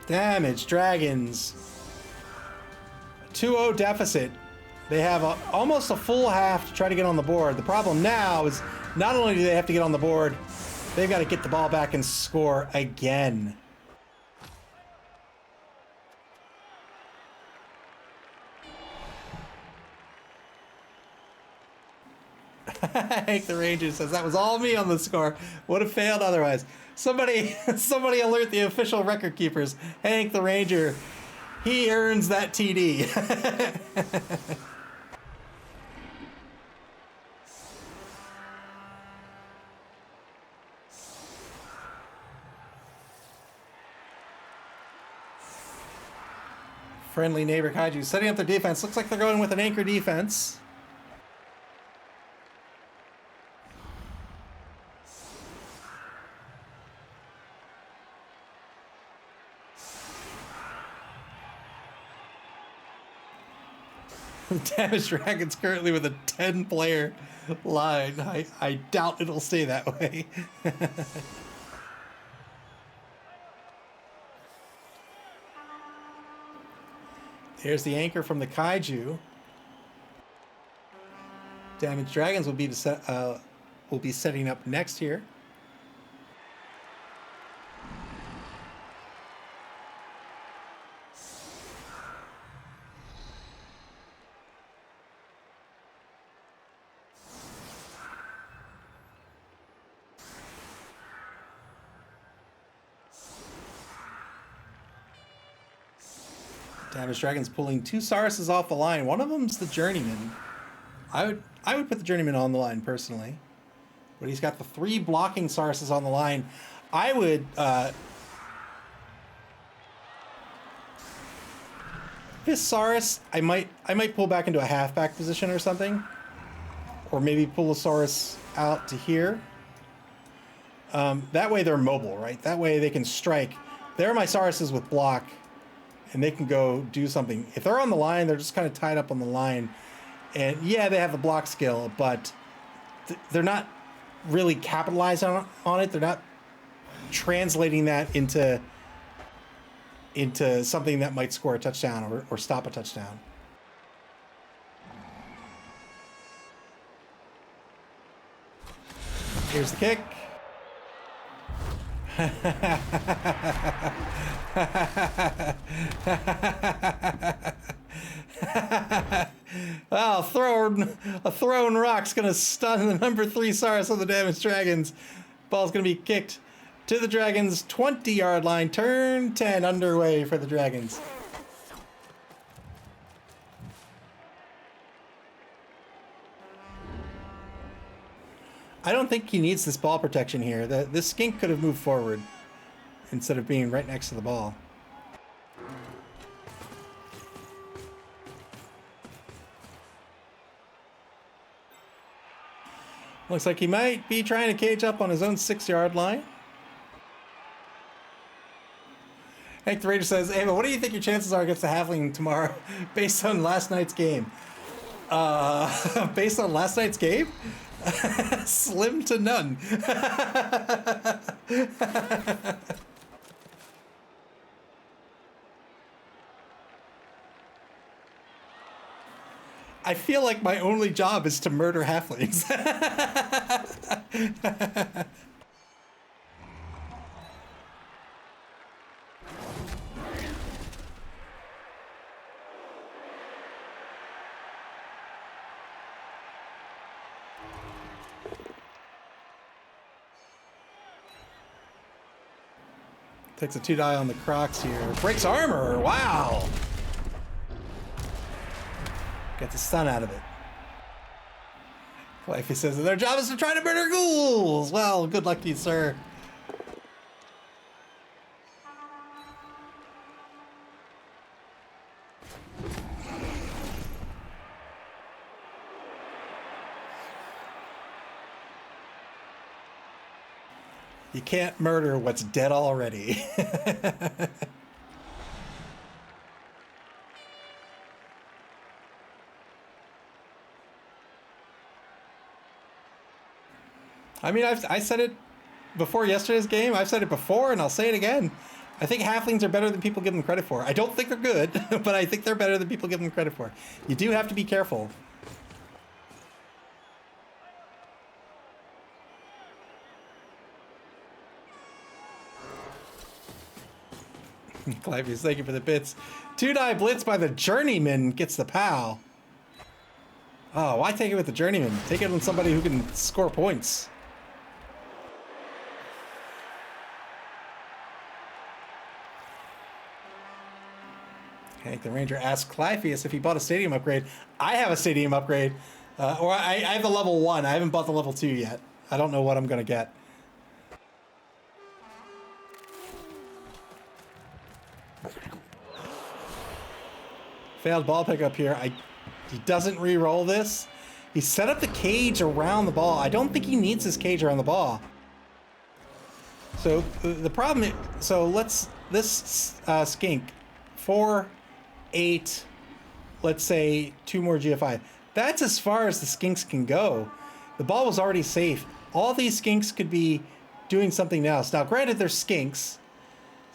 Damage Dragons. 2-0 deficit. They have almost a full half to try to get on the board. The problem now is not only do they have to get on the board, they've got to get the ball back and score again. Hank the Ranger says, that was all me on the score. Would have failed otherwise. Somebody alert the official record keepers. Hank the Ranger, he earns that TD. Friendly neighbor Kaiju setting up their defense. Looks like they're going with an anchor defense. Damage Dragon's currently with a 10-player line. I doubt it'll stay that way. There's the anchor from the Kaiju. Damaged Dragons will be setting up next here. Damaged Dragon's pulling 2 Sauruses off the line. One of them's the Journeyman. I would put the Journeyman on the line personally, but he's got the 3 blocking Sauruses on the line. I would this Saurus, I might pull back into a halfback position or something, or maybe pull a Saurus out to here. That way they're mobile, right? That way they can strike. There are my Sauruses with block, and they can go do something. If they're on the line, they're just kind of tied up on the line. And yeah, they have the block skill, but they're not really capitalizing on it. They're not translating that into something that might score a touchdown or stop a touchdown. Here's the kick. Well, a thrown rock's gonna stun the number 3 Saurus of the Damaged Dragons. Ball's gonna be kicked to the Dragons' 20-yard line. Turn 10 underway for the Dragons. I don't think he needs this ball protection here. This skink could have moved forward instead of being right next to the ball. Looks like he might be trying to cage up on his own 6-yard line. Hank the Ranger says, Ava, what do you think your chances are against the Halfling tomorrow based on last night's game? Based on last night's game? Slim to none. I feel like my only job is to murder halflings. Takes a 2-die on the Crocs here. Breaks armor. Wow. Gets a stun out of it. Wifey says that their job is to try to murder ghouls. Well, good luck to you, sir. You can't murder what's dead already. I mean, I said it before yesterday's game. I've said it before, and I'll say it again. I think halflings are better than people give them credit for. I don't think they're good, but I think they're better than people give them credit for. You do have to be careful. Cliveys, thank you for the bits. 2-die blitz by the Journeyman gets the POW. Oh, why take it with the Journeyman? Take it with somebody who can score points. Hank the Ranger asked Clypheus if he bought a stadium upgrade. I have a stadium upgrade. Or I have the level 1. I haven't bought the level 2 yet. I don't know what I'm going to get. Failed ball pickup here. He doesn't re-roll this. He set up the cage around the ball. I don't think he needs his cage around the ball. So the problem is, so this skink, 4, 8, let's say 2 more GFI. That's as far as the skinks can go. The ball was already safe. All these skinks could be doing something else. Now, granted, they're skinks, so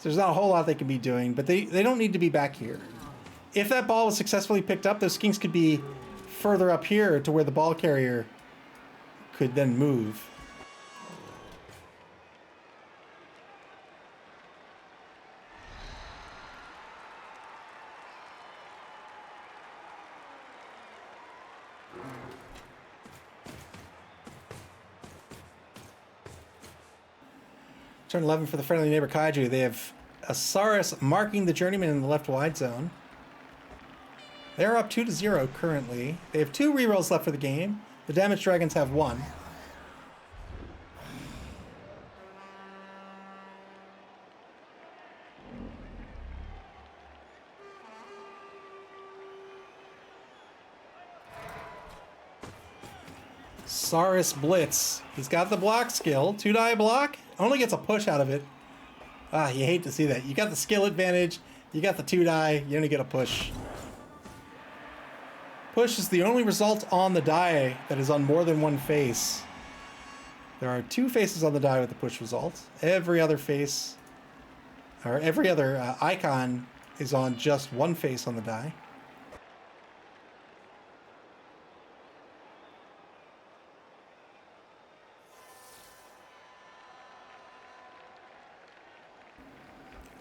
there's not a whole lot they can be doing, but they don't need to be back here. if that ball was successfully picked up, those skinks could be further up here to where the ball carrier could then move. Turn 11 for the friendly neighbor Kaiju. They have Asaurus marking the journeyman in the left wide zone. They're up 2-0 currently. They have 2 rerolls left for the game. The damaged dragons have 1. Saurus Blitz. He's got the block skill. 2-die block. Only gets a push out of it. Ah, you hate to see that. You got the skill advantage. You got the 2-die. You only get a push. Push is the only result on the die that is on more than one face. There are 2 faces on the die with the push result. Every other face, or every other icon is on just one face on the die.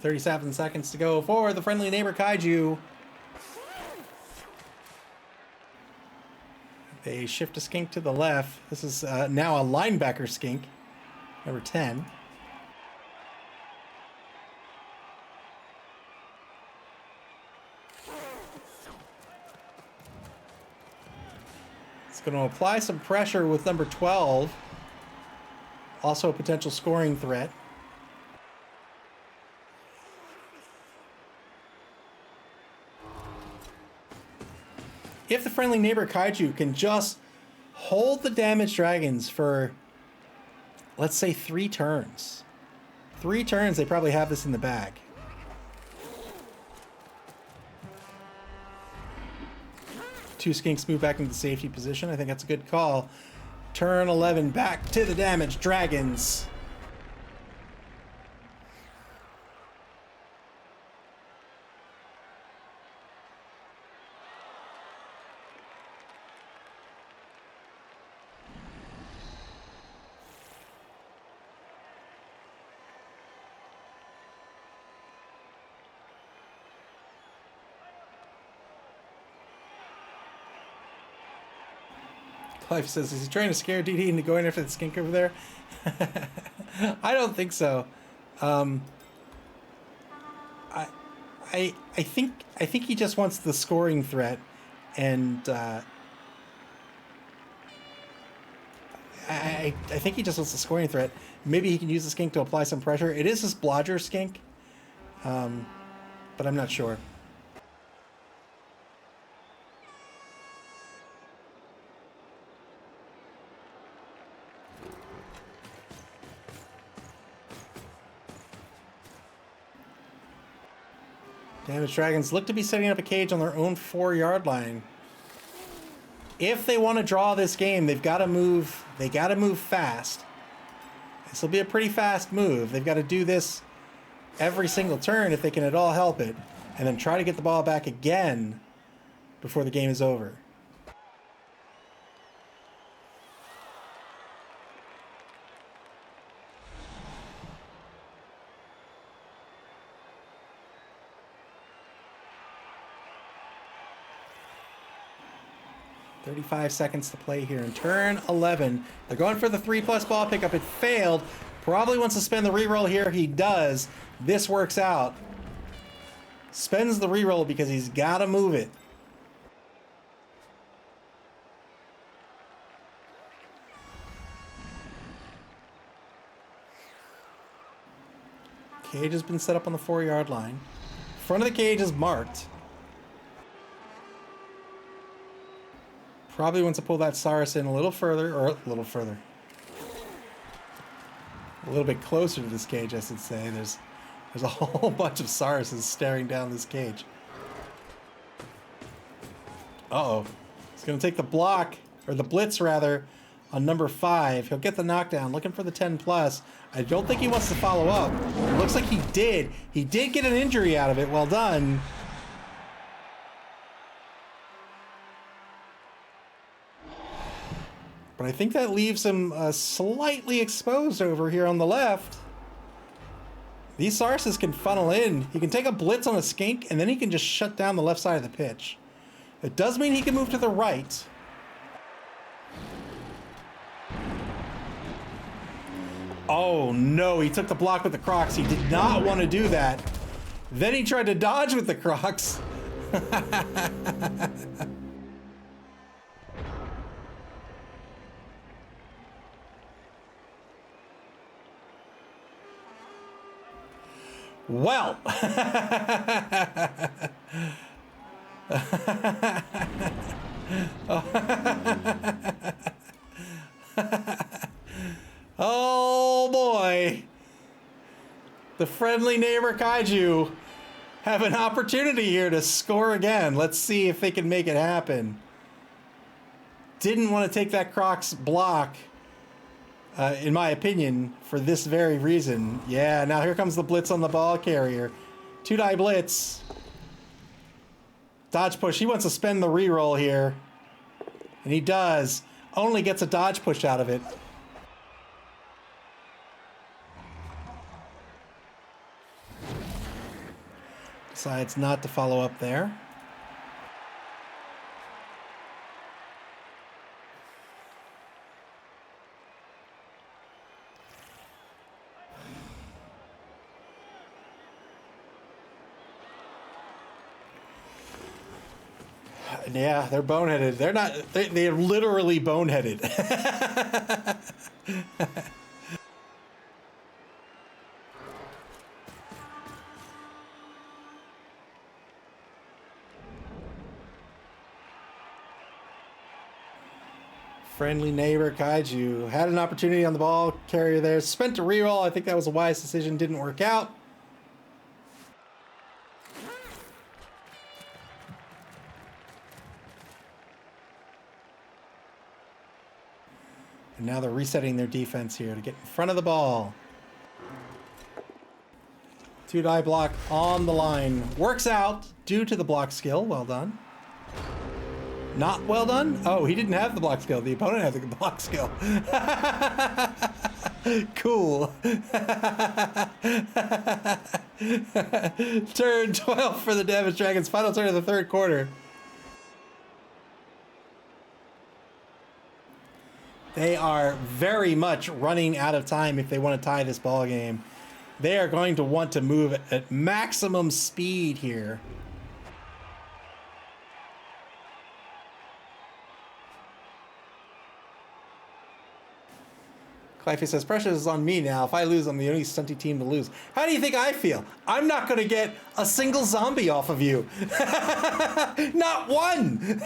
"37 seconds to go for the friendly neighbor Kaiju." They shift a skink to the left. This is now a linebacker skink, number 10. It's going to apply some pressure with number 12. Also a potential scoring threat. If the friendly neighbor Kaiju can just hold the damaged dragons for, let's say, 3 turns. 3 turns, they probably have this in the bag. Two skinks move back into the safety position. I think that's a good call. Turn 11, back to the damaged dragons. Clive says, is he trying to scare DD into going after the skink over there? I don't think so. I think he just wants the scoring threat, and I think he just wants the scoring threat. Maybe he can use the skink to apply some pressure. It is his blodger skink, but I'm not sure. Damaged dragons look to be setting up a cage on their own 4-yard line. If they want to draw this game, they've got to move. They got to move fast. This will be a pretty fast move. They've got to do this every single turn if they can at all help it, and then try to get the ball back again before the game is over. "35 seconds to play here in turn 11. They're going for the 3+ ball pickup. It failed. Probably wants to spend the reroll here. He does. This works out. Spends the reroll because he's got to move it. Cage has been set up on the 4-yard line. Front of the cage is marked. Probably wants to pull that Saurus in a little further, or a little further. A little bit closer to this cage, I should say. There's a whole bunch of Sauruses staring down this cage. Uh-oh. He's going to take the block, or the blitz rather, on number 5. He'll get the knockdown, looking for the 10+. I don't think he wants to follow up. It looks like he did. He did get an injury out of it. Well done. But I think that leaves him slightly exposed over here on the left. These Sarses can funnel in. He can take a blitz on a skink, and then he can just shut down the left side of the pitch. It does mean he can move to the right. Oh no, he took the block with the Crocs. He did not want to do that. Then he tried to dodge with the Crocs. Well. Oh boy. The friendly neighbor Kaiju have an opportunity here to score again. Let's see if they can make it happen. Didn't want to take that Crocs block, in my opinion, for this very reason. Yeah, now here comes the blitz on the ball carrier. 2-die blitz. Dodge push. He wants to spend the reroll here. And he does. Only gets a dodge push out of it. Decides not to follow up there. Yeah, they're boneheaded. They're not, they're literally boneheaded. Friendly neighbor Kaiju had an opportunity on the ball carrier there. Spent a reroll. I think that was a wise decision. Didn't work out. And now they're resetting their defense here to get in front of the ball. 2-die block on the line. Works out due to the block skill. Well done. Not well done? Oh, he didn't have the block skill. The opponent had the block skill. Cool. Turn 12 for the Damage Dragons. Final turn of the third quarter. They are very much running out of time if they want to tie this ball game. They are going to want to move at maximum speed here. Clifey says, pressure is on me now. If I lose, I'm the only stunty team to lose. How do you think I feel? I'm not going to get a single zombie off of you. Not one!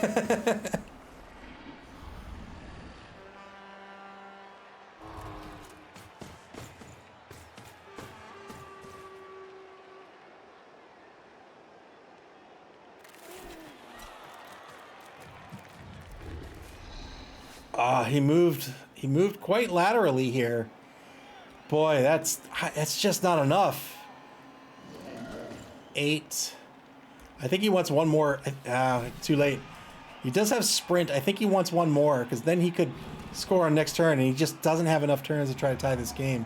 He moved quite laterally here. Boy, that's just not enough. 8. I think he wants one more. Too late. He does have sprint. I think he wants one more because then he could score on next turn, and he just doesn't have enough turns to try to tie this game.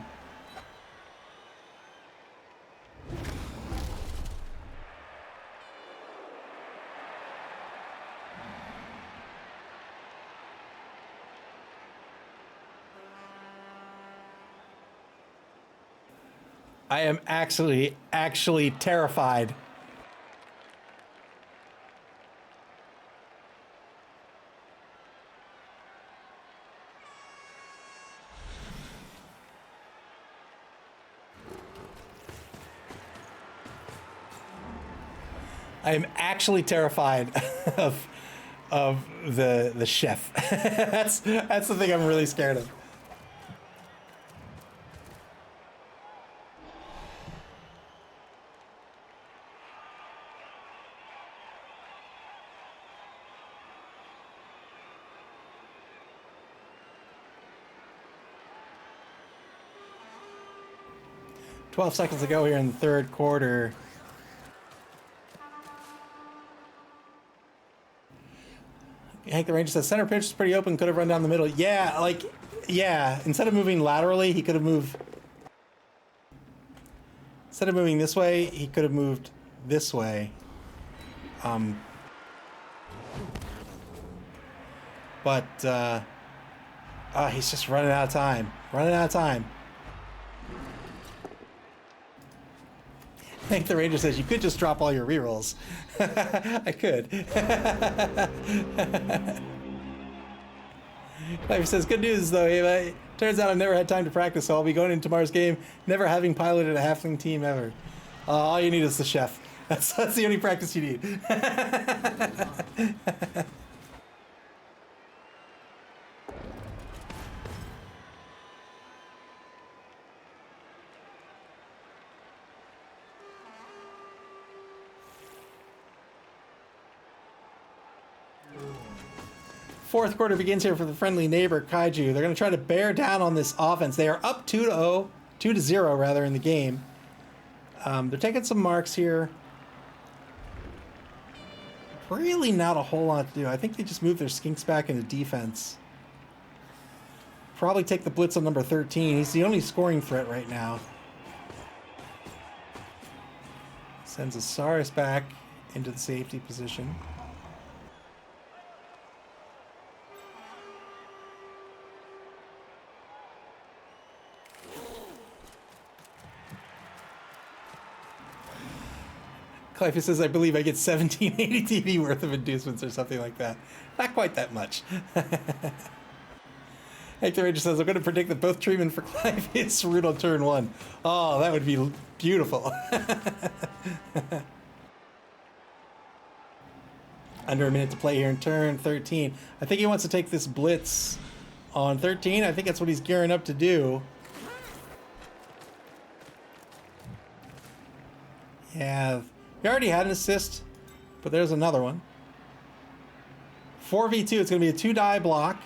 I am actually terrified. I am actually terrified of the chef. That's the thing I'm really scared of. $12 seconds to go here in the third quarter. Hank the Ranger says, center pitch is pretty open, could have run down the middle. Yeah, like, yeah, instead of moving laterally, he could have moved... Instead of moving this way, he could have moved this way. But, he's just running out of time. Running out of time. Hank the Ranger says, you could just drop all your rerolls. I could. Clive says, good news though. Turns out I've never had time to practice, so I'll be going into tomorrow's game never having piloted a halfling team ever. All you need is the chef. That's the only practice you need. Fourth quarter begins here for the friendly neighbor Kaiju. They're going to try to bear down on this offense. They are up 2-0, 2-0 rather in the game. They're taking some marks here. Really not a whole lot to do. I think they just move their skinks back into defense. Probably take the blitz on number 13. He's the only scoring threat right now. Sends Asaris back into the safety position. Clive says, I believe I get 1780 TV worth of inducements or something like that. Not quite that much. Hector Ranger says, I'm going to predict that both treatment for Clive hits root on turn 1. Oh, that would be beautiful. Under a minute to play here in turn 13. I think he wants to take this blitz on 13. I think that's what he's gearing up to do. Yeah. He already had an assist, but there's another one. 4v2, it's going to be a 2-die block.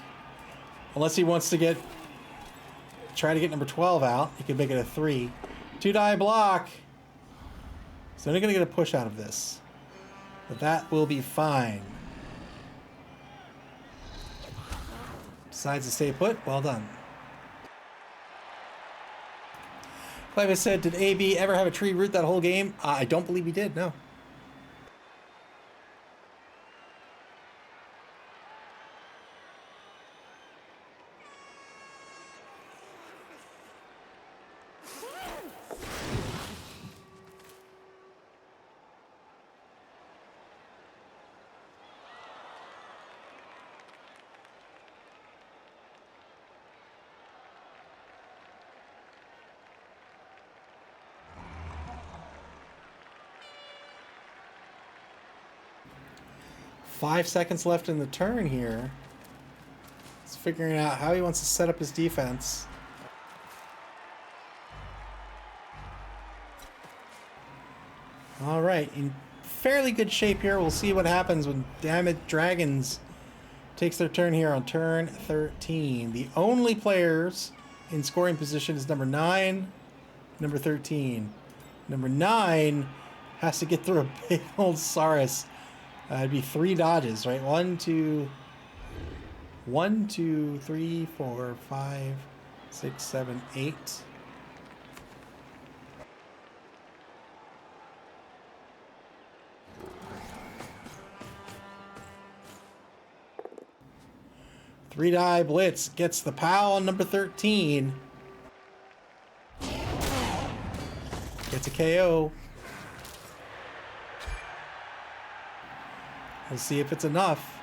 Unless he wants to try to get number 12 out. He could make it a 3. 2-die block. So they're going to get a push out of this. But that will be fine. Decides to stay put. Well done. Clive said, did AB ever have a tree root that whole game? I don't believe he did, no. Five seconds left in the turn here. He's figuring out how he wants to set up his defense. All right, in fairly good shape here. We'll see what happens when Damaged Dragons takes their turn here on turn 13. The only players in scoring position is number 9, number 13. Number 9 has to get through a big old Saurus. It'd be 3 dodges, right? 1, 2, 3, 4, 5, 6, 7, 8. Three-die blitz gets the POW on number 13. Gets a KO. We'll see if it's enough.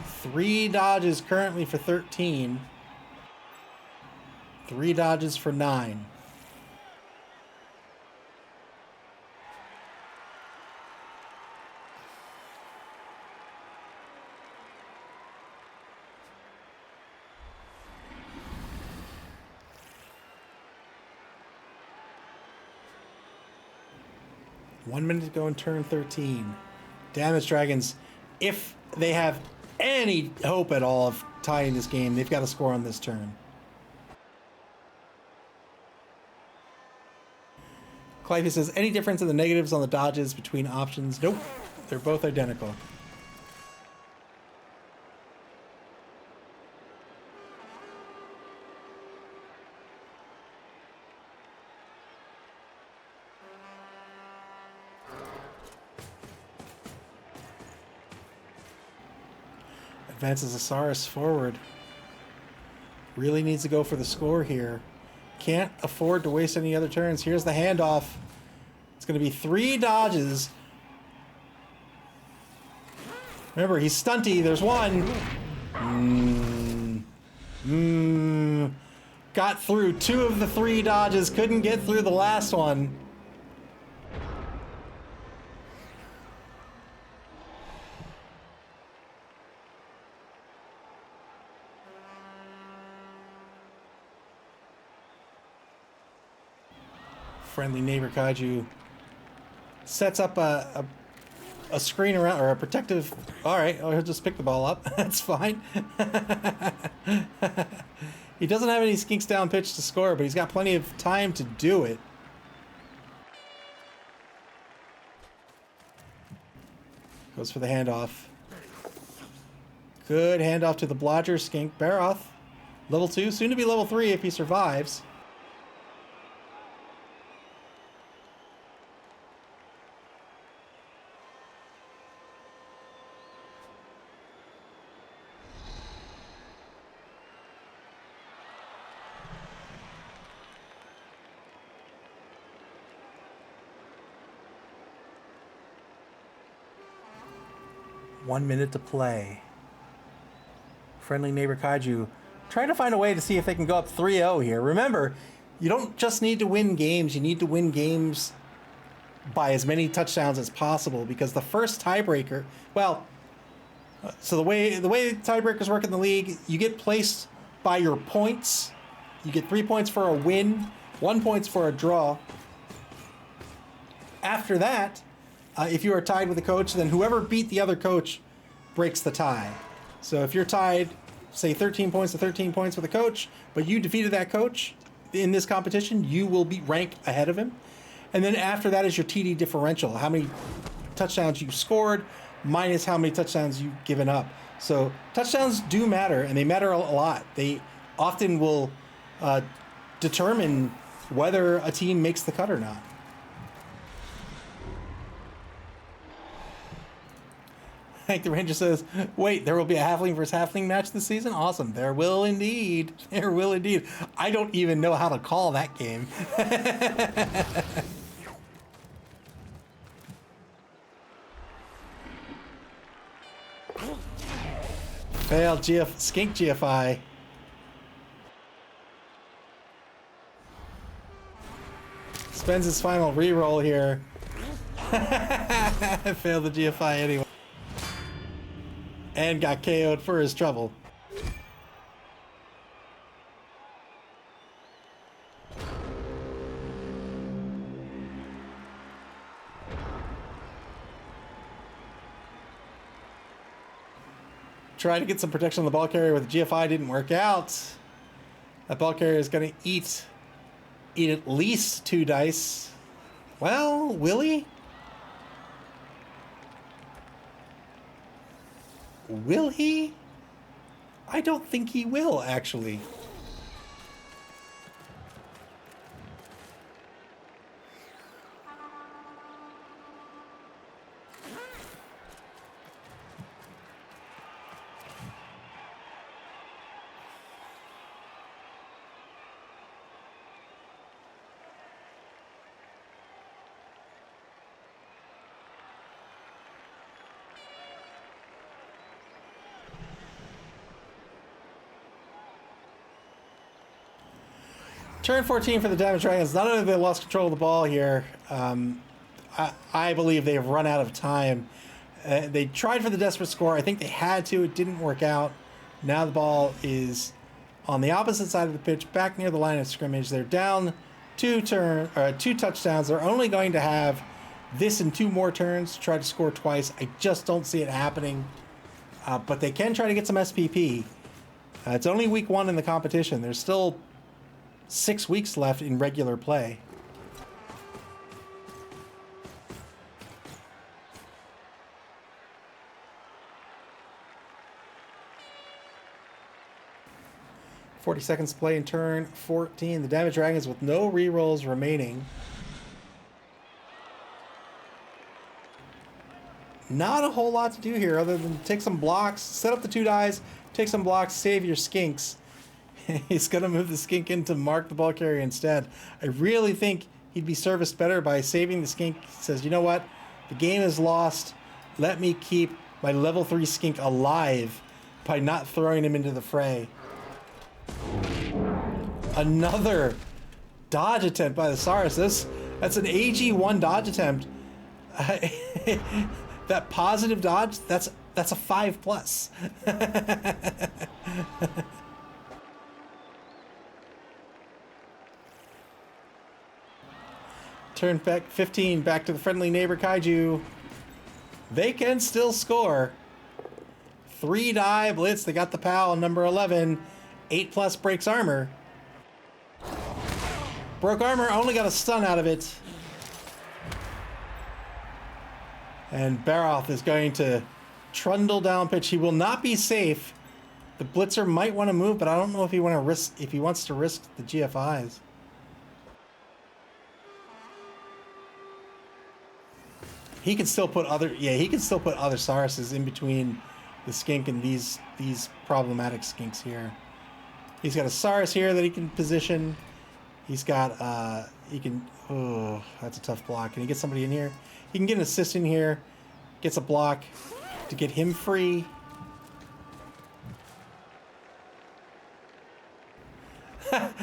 Three dodges currently for 13. 3 dodges for 9. One minute to go in turn 13. Damaged Dragons, if they have any hope at all of tying this game, they've got to score on this turn. Clivey says, any difference in the negatives on the dodges between options? Nope. They're both identical. Advances Asaurus forward. Really needs to go for the score here. Can't afford to waste any other turns. Here's the handoff. It's going to be 3 dodges. Remember, he's stunty. There's one. Got through 2 of the 3 dodges. Couldn't get through the last one. Friendly neighbor Kaiju sets up a screen around, or a protective. All right, he'll just pick the ball up. That's fine. He doesn't have any skinks down pitch to score, but he's got plenty of time to do it. Goes for the handoff. Good handoff to the blodger skink Baroth. Level 2, soon to be level 3 if he survives. One minute to play. Friendly neighbor Kaiju trying to find a way to see if they can go up 3-0 here. Remember, you don't just need to win games, you need to win games by as many touchdowns as possible, because the first tiebreaker, well, so the way tiebreakers work in the league, you get placed by your points. You get 3 points for a win, 1 point for a draw. After that, if you are tied with a coach, then whoever beat the other coach breaks the tie. So if you're tied, say 13 points to 13 points with a coach, but you defeated that coach in this competition, you will be ranked ahead of him. And then after that is your TD differential, how many touchdowns you scored minus how many touchdowns you've given up. So touchdowns do matter, and they matter a lot. They often will determine whether a team makes the cut or not. Hank the Ranger says, wait, there will be a halfling versus halfling match this season? Awesome. There will indeed. There will indeed. I don't even know how to call that game. Failed skink GFI. Spends his final reroll here. Failed the GFI anyway. And got KO'd for his trouble. Tried to get some protection on the ball carrier with the GFI, didn't work out. That ball carrier is going to eat at least 2 dice. Well, will he? Will he? I don't think he will, actually. Turn 14 for the Diamond Dragons. Not only have they lost control of the ball here, I believe they have run out of time. They tried for the desperate score. I think they had to. It didn't work out. Now the ball is on the opposite side of the pitch, back near the line of scrimmage. They're down 2 touchdowns. They're only going to have this and 2 more turns to try to score twice. I just don't see it happening. But they can try to get some SPP. It's only week 1 in the competition. There's still 6 weeks left in regular play. 40 seconds to play in turn 14. The damage dragons with no rerolls remaining. Not a whole lot to do here other than take some blocks, set up the 2 dies, take some blocks, save your skinks. He's going to move the skink in to mark the ball carrier instead. I really think he'd be serviced better by saving the skink. He says, you know what? The game is lost. Let me keep my level 3 skink alive by not throwing him into the fray. Another dodge attempt by the Saurus. That's an AG1 dodge attempt. That positive dodge, that's a 5+. Turn back 15, back to the friendly neighbor Kaiju. They can still score. 3 die blitz. They got the PAL on number 11. 8+ breaks armor. Broke armor, only got a stun out of it. And Baroth is going to trundle down pitch. He will not be safe. The blitzer might want to move, but I don't know if he wants to risk the GFIs. He can still put other Sauruses in between the skink and these problematic skinks here. He's got a Saurus here that he can position. He's got oh, that's a tough block. Can he get somebody in here? He can get an assist in here. Gets a block to get him free. And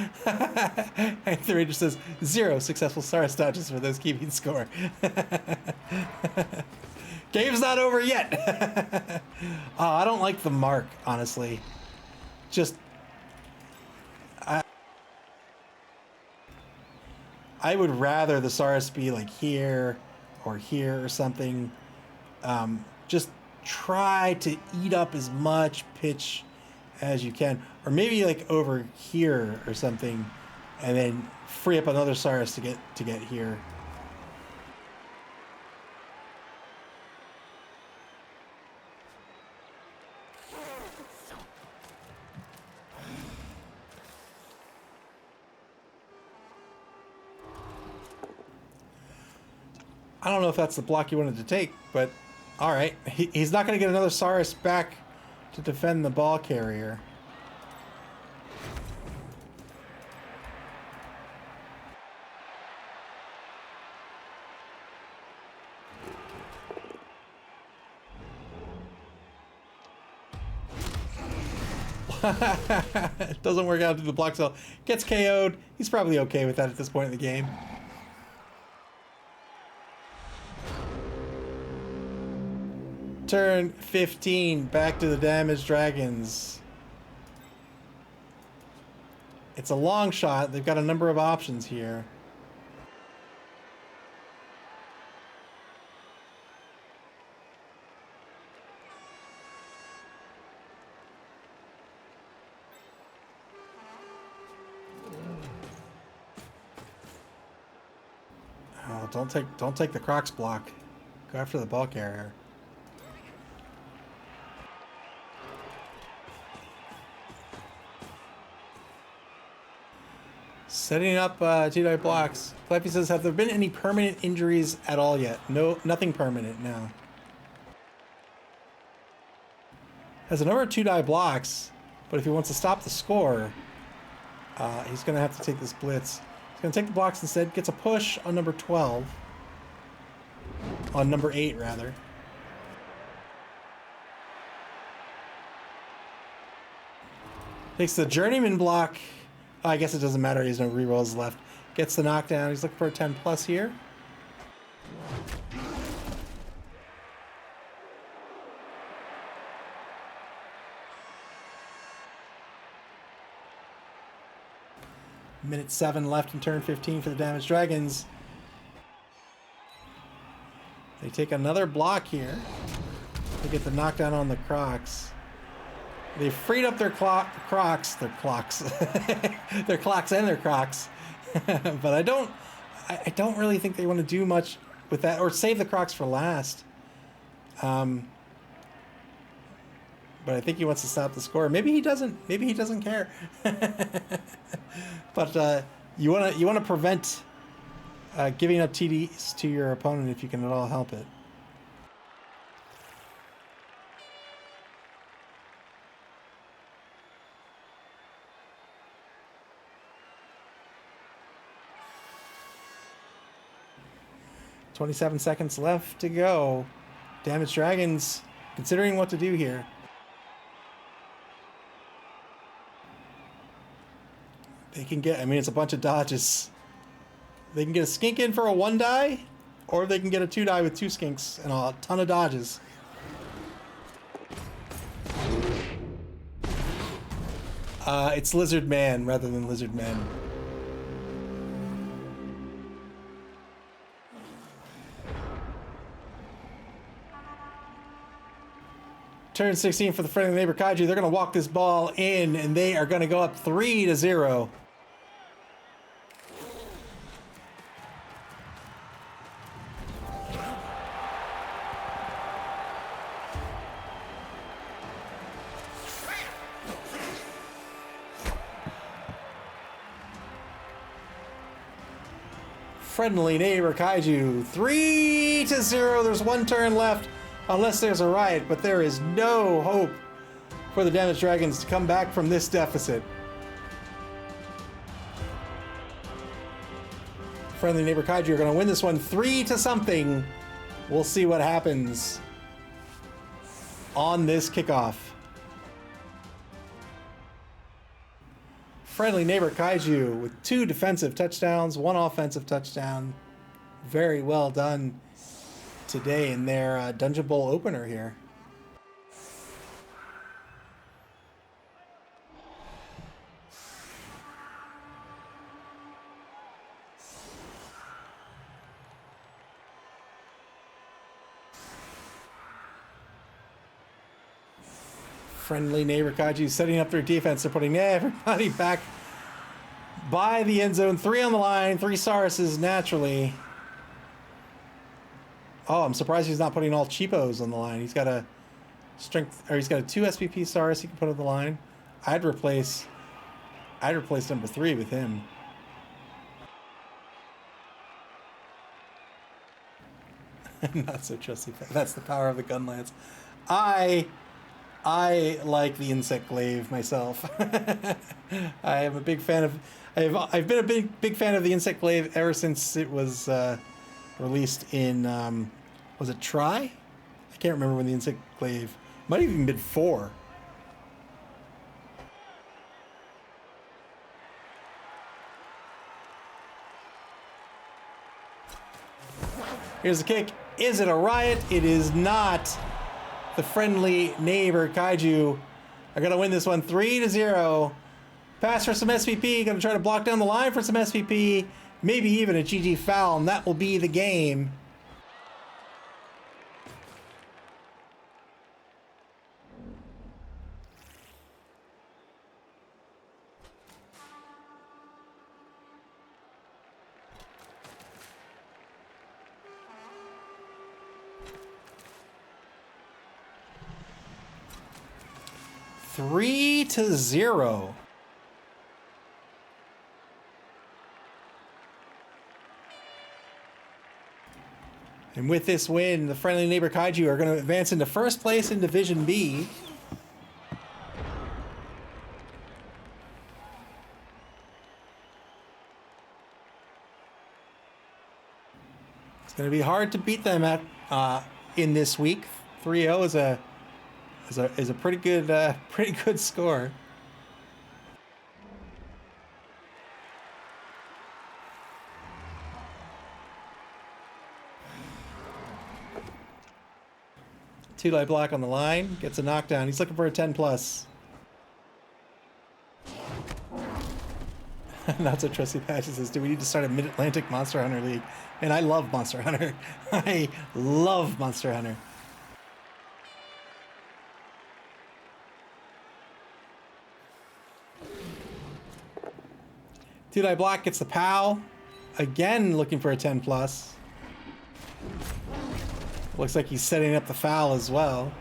the Ranger says 0 successful Saurus dodges for those keeping score. Game's not over yet. Oh, I don't like the mark, honestly. Just I would rather the Saurus be like here or here or something. Just try to eat up as much pitch as you can, or maybe like over here or something, and then free up another Saurus to get here. I don't know if that's the block you wanted to take, but all right. He's not going to get another Saurus back to defend the ball carrier. It doesn't work out to the block cell. Gets KO'd. He's probably okay with that at this point in the game. Turn 15, back to the damaged dragons. It's a long shot. They've got a number of options here. Oh, don't take the Crocs block. Go after the ball carrier. Setting up 2-die blocks. Flappy says, have there been any permanent injuries at all yet? No, nothing permanent, no. Has a number of 2-die blocks, but if he wants to stop the score, he's going to have to take this blitz. He's going to take the blocks instead. Gets a push on number 12. On number 8, rather. Takes the journeyman block. Oh, I guess it doesn't matter. He has no rerolls left. Gets the knockdown. He's looking for a 10+ here. Minute 7 left in turn 15 for the damaged dragons. They take another block here. They get the knockdown on the Crocs. They freed up their Crocs, their clocks, their clocks and their Crocs. But I don't really think they want to do much with that, or save the Crocs for last. But I think he wants to stop the score. Maybe he doesn't. Maybe he doesn't care. But you wanna prevent giving up TDs to your opponent if you can at all help it. $27 left to go. Damaged Dragons considering what to do here. They can get, I mean, it's a bunch of dodges. They can get a skink in for a 1 die, or they can get a 2 die with 2 skinks and a ton of dodges. It's Lizard Man rather than Lizard Men. Turn 16 for the friendly neighbor Kaiju. They're going to walk this ball in, and they are going to go up 3-0. Friendly neighbor Kaiju, 3-0. There's 1 turn left. Unless there's a riot, but there is no hope for the Damaged Dragons to come back from this deficit. Friendly neighbor Kaiju are going to win this one 3-0. We'll see what happens on this kickoff. Friendly neighbor Kaiju with 2 defensive touchdowns, 1 offensive touchdown. Very well done today in their Dungeonbowl opener here. Friendly neighbor Kaiju setting up their defense. They're putting everybody back by the end zone. 3 on the line, 3 Sauruses naturally. Oh, I'm surprised he's not putting all cheapos on the line. He's got a strength, or he's got a 2 SPP Saurus he can put on the line. I'd replace number 3 with him. Not so trusty. That's the power of the gun lance. I like the insect glaive myself. I am a big fan of. I've been a big fan of the insect glaive ever since it was released in was it Try? I can't remember when the insect glaive might have even been 4. Here's the kick. Is it a riot? It is not. The friendly neighbor Kaiju are going to win this one 3-0. Pass for some SPP. Going to try to block down the line for some SPP. Maybe even a GG foul, and that will be the game. Three to 0. And with this win, the friendly neighbor Kaiju are going to advance into first place in Division B. It's going to be hard to beat them at in this week. 3-0 is a pretty good score. Two-die block on the line, gets a knockdown. He's looking for a 10+. Not so trusty patches says, do we need to start a Mid-Atlantic Monster Hunter League? And I love Monster Hunter. I love Monster Hunter. Two-die block gets the POW. Again, looking for a 10+. Looks like he's setting up the foul as well.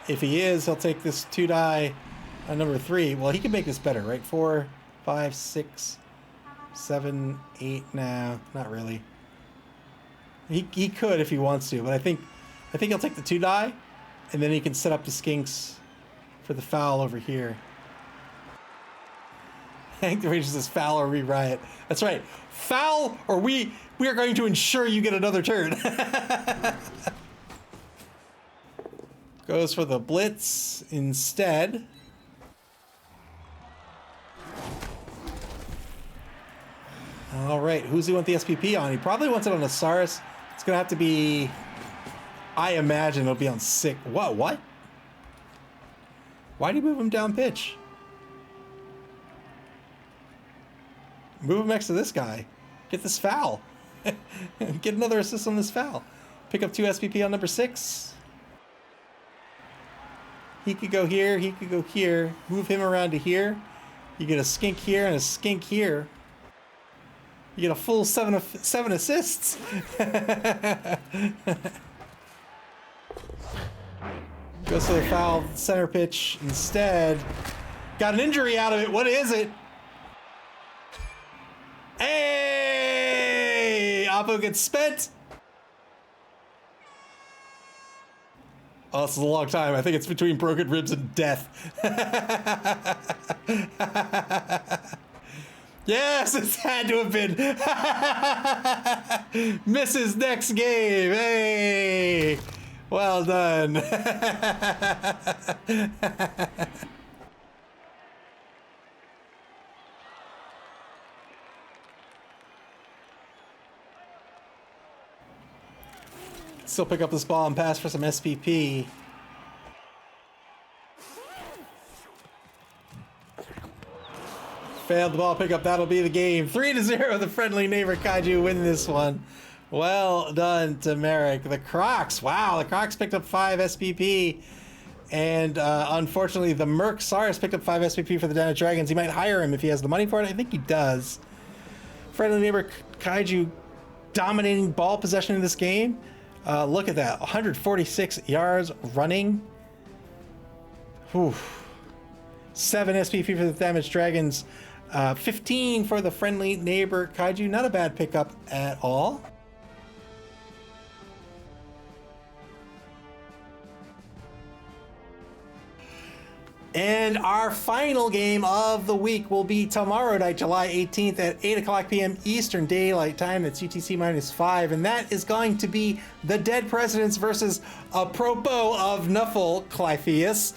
If he is, he'll take this 2 die on number 3. Well, he can make this better, right? 4, 5, 6, 7, 8. Nah, not really. He could if he wants to, but I think he'll take the 2 die, and then he can set up the skinks for the foul over here. Hank the Rage says foul or we riot. That's right. Foul or we are going to ensure you get another turn. Goes for the blitz instead. All right, who's he want the SPP on? He probably wants it on Osiris. It's gonna have to be, I imagine it'll be on sick. What? Why do you move him down pitch? Move him next to this guy. Get this foul. Get another assist on this foul. Pick up 2 SPP on number 6. He could go here. He could go here. Move him around to here. You get a skink here and a skink here. You get a full 7 assists. Goes for the foul center pitch instead. Got an injury out of it. What is it? Hey! Oppo gets spent. Oh, this is a long time. I think it's between broken ribs and death. Yes, it's had to have been. Misses next game. Hey! Well done. Still pick up this ball and pass for some SPP. Failed the ball pickup. That'll be the game. 3-0. The friendly neighbor Kaiju win this one. Well done to Merrick. The Crocs. Wow, the Crocs picked up 5 SPP. And unfortunately, the Merc Sars picked up 5 SPP for the Down Dragons. He might hire him if he has the money for it. I think he does. Friendly neighbor Kaiju dominating ball possession in this game. Look at that. 146 yards running. Whew. 7 SPP for the Damaged Dragons. 15 for the friendly neighbor Kaiju. Not a bad pickup at all. And our final game of the week will be tomorrow night, July 18th at 8 o'clock p.m. Eastern Daylight Time. That's UTC -5. And that is going to be the Dead Presidents versus apropos of Nuffle Clypheus.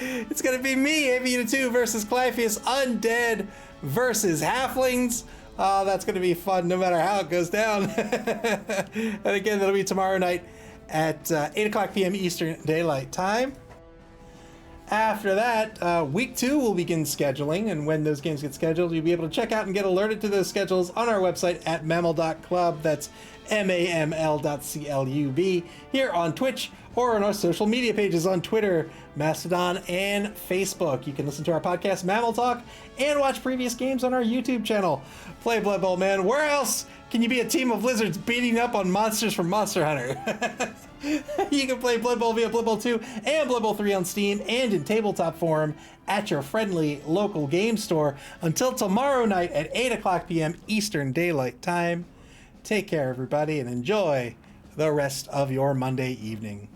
It's going to be me, AV2 versus Clypheus, Undead versus Halflings. Oh, that's going to be fun no matter how it goes down. And again, that'll be tomorrow night at 8 o'clock p.m. Eastern Daylight Time. After that, week 2 will begin scheduling, and when those games get scheduled, you'll be able to check out and get alerted to those schedules on our website at maml.club. That's MAML.CLUB, here on Twitch or on our social media pages on Twitter, Mastodon, and Facebook. You can listen to our podcast, Mammal Talk, and watch previous games on our YouTube channel. Play Blood Bowl, man. Where else can you be a team of lizards beating up on monsters from Monster Hunter? You can play Blood Bowl via Blood Bowl 2 and Blood Bowl 3 on Steam and in tabletop form at your friendly local game store. Until tomorrow night at 8 o'clock p.m. Eastern Daylight Time. Take care, everybody, and enjoy the rest of your Monday evening.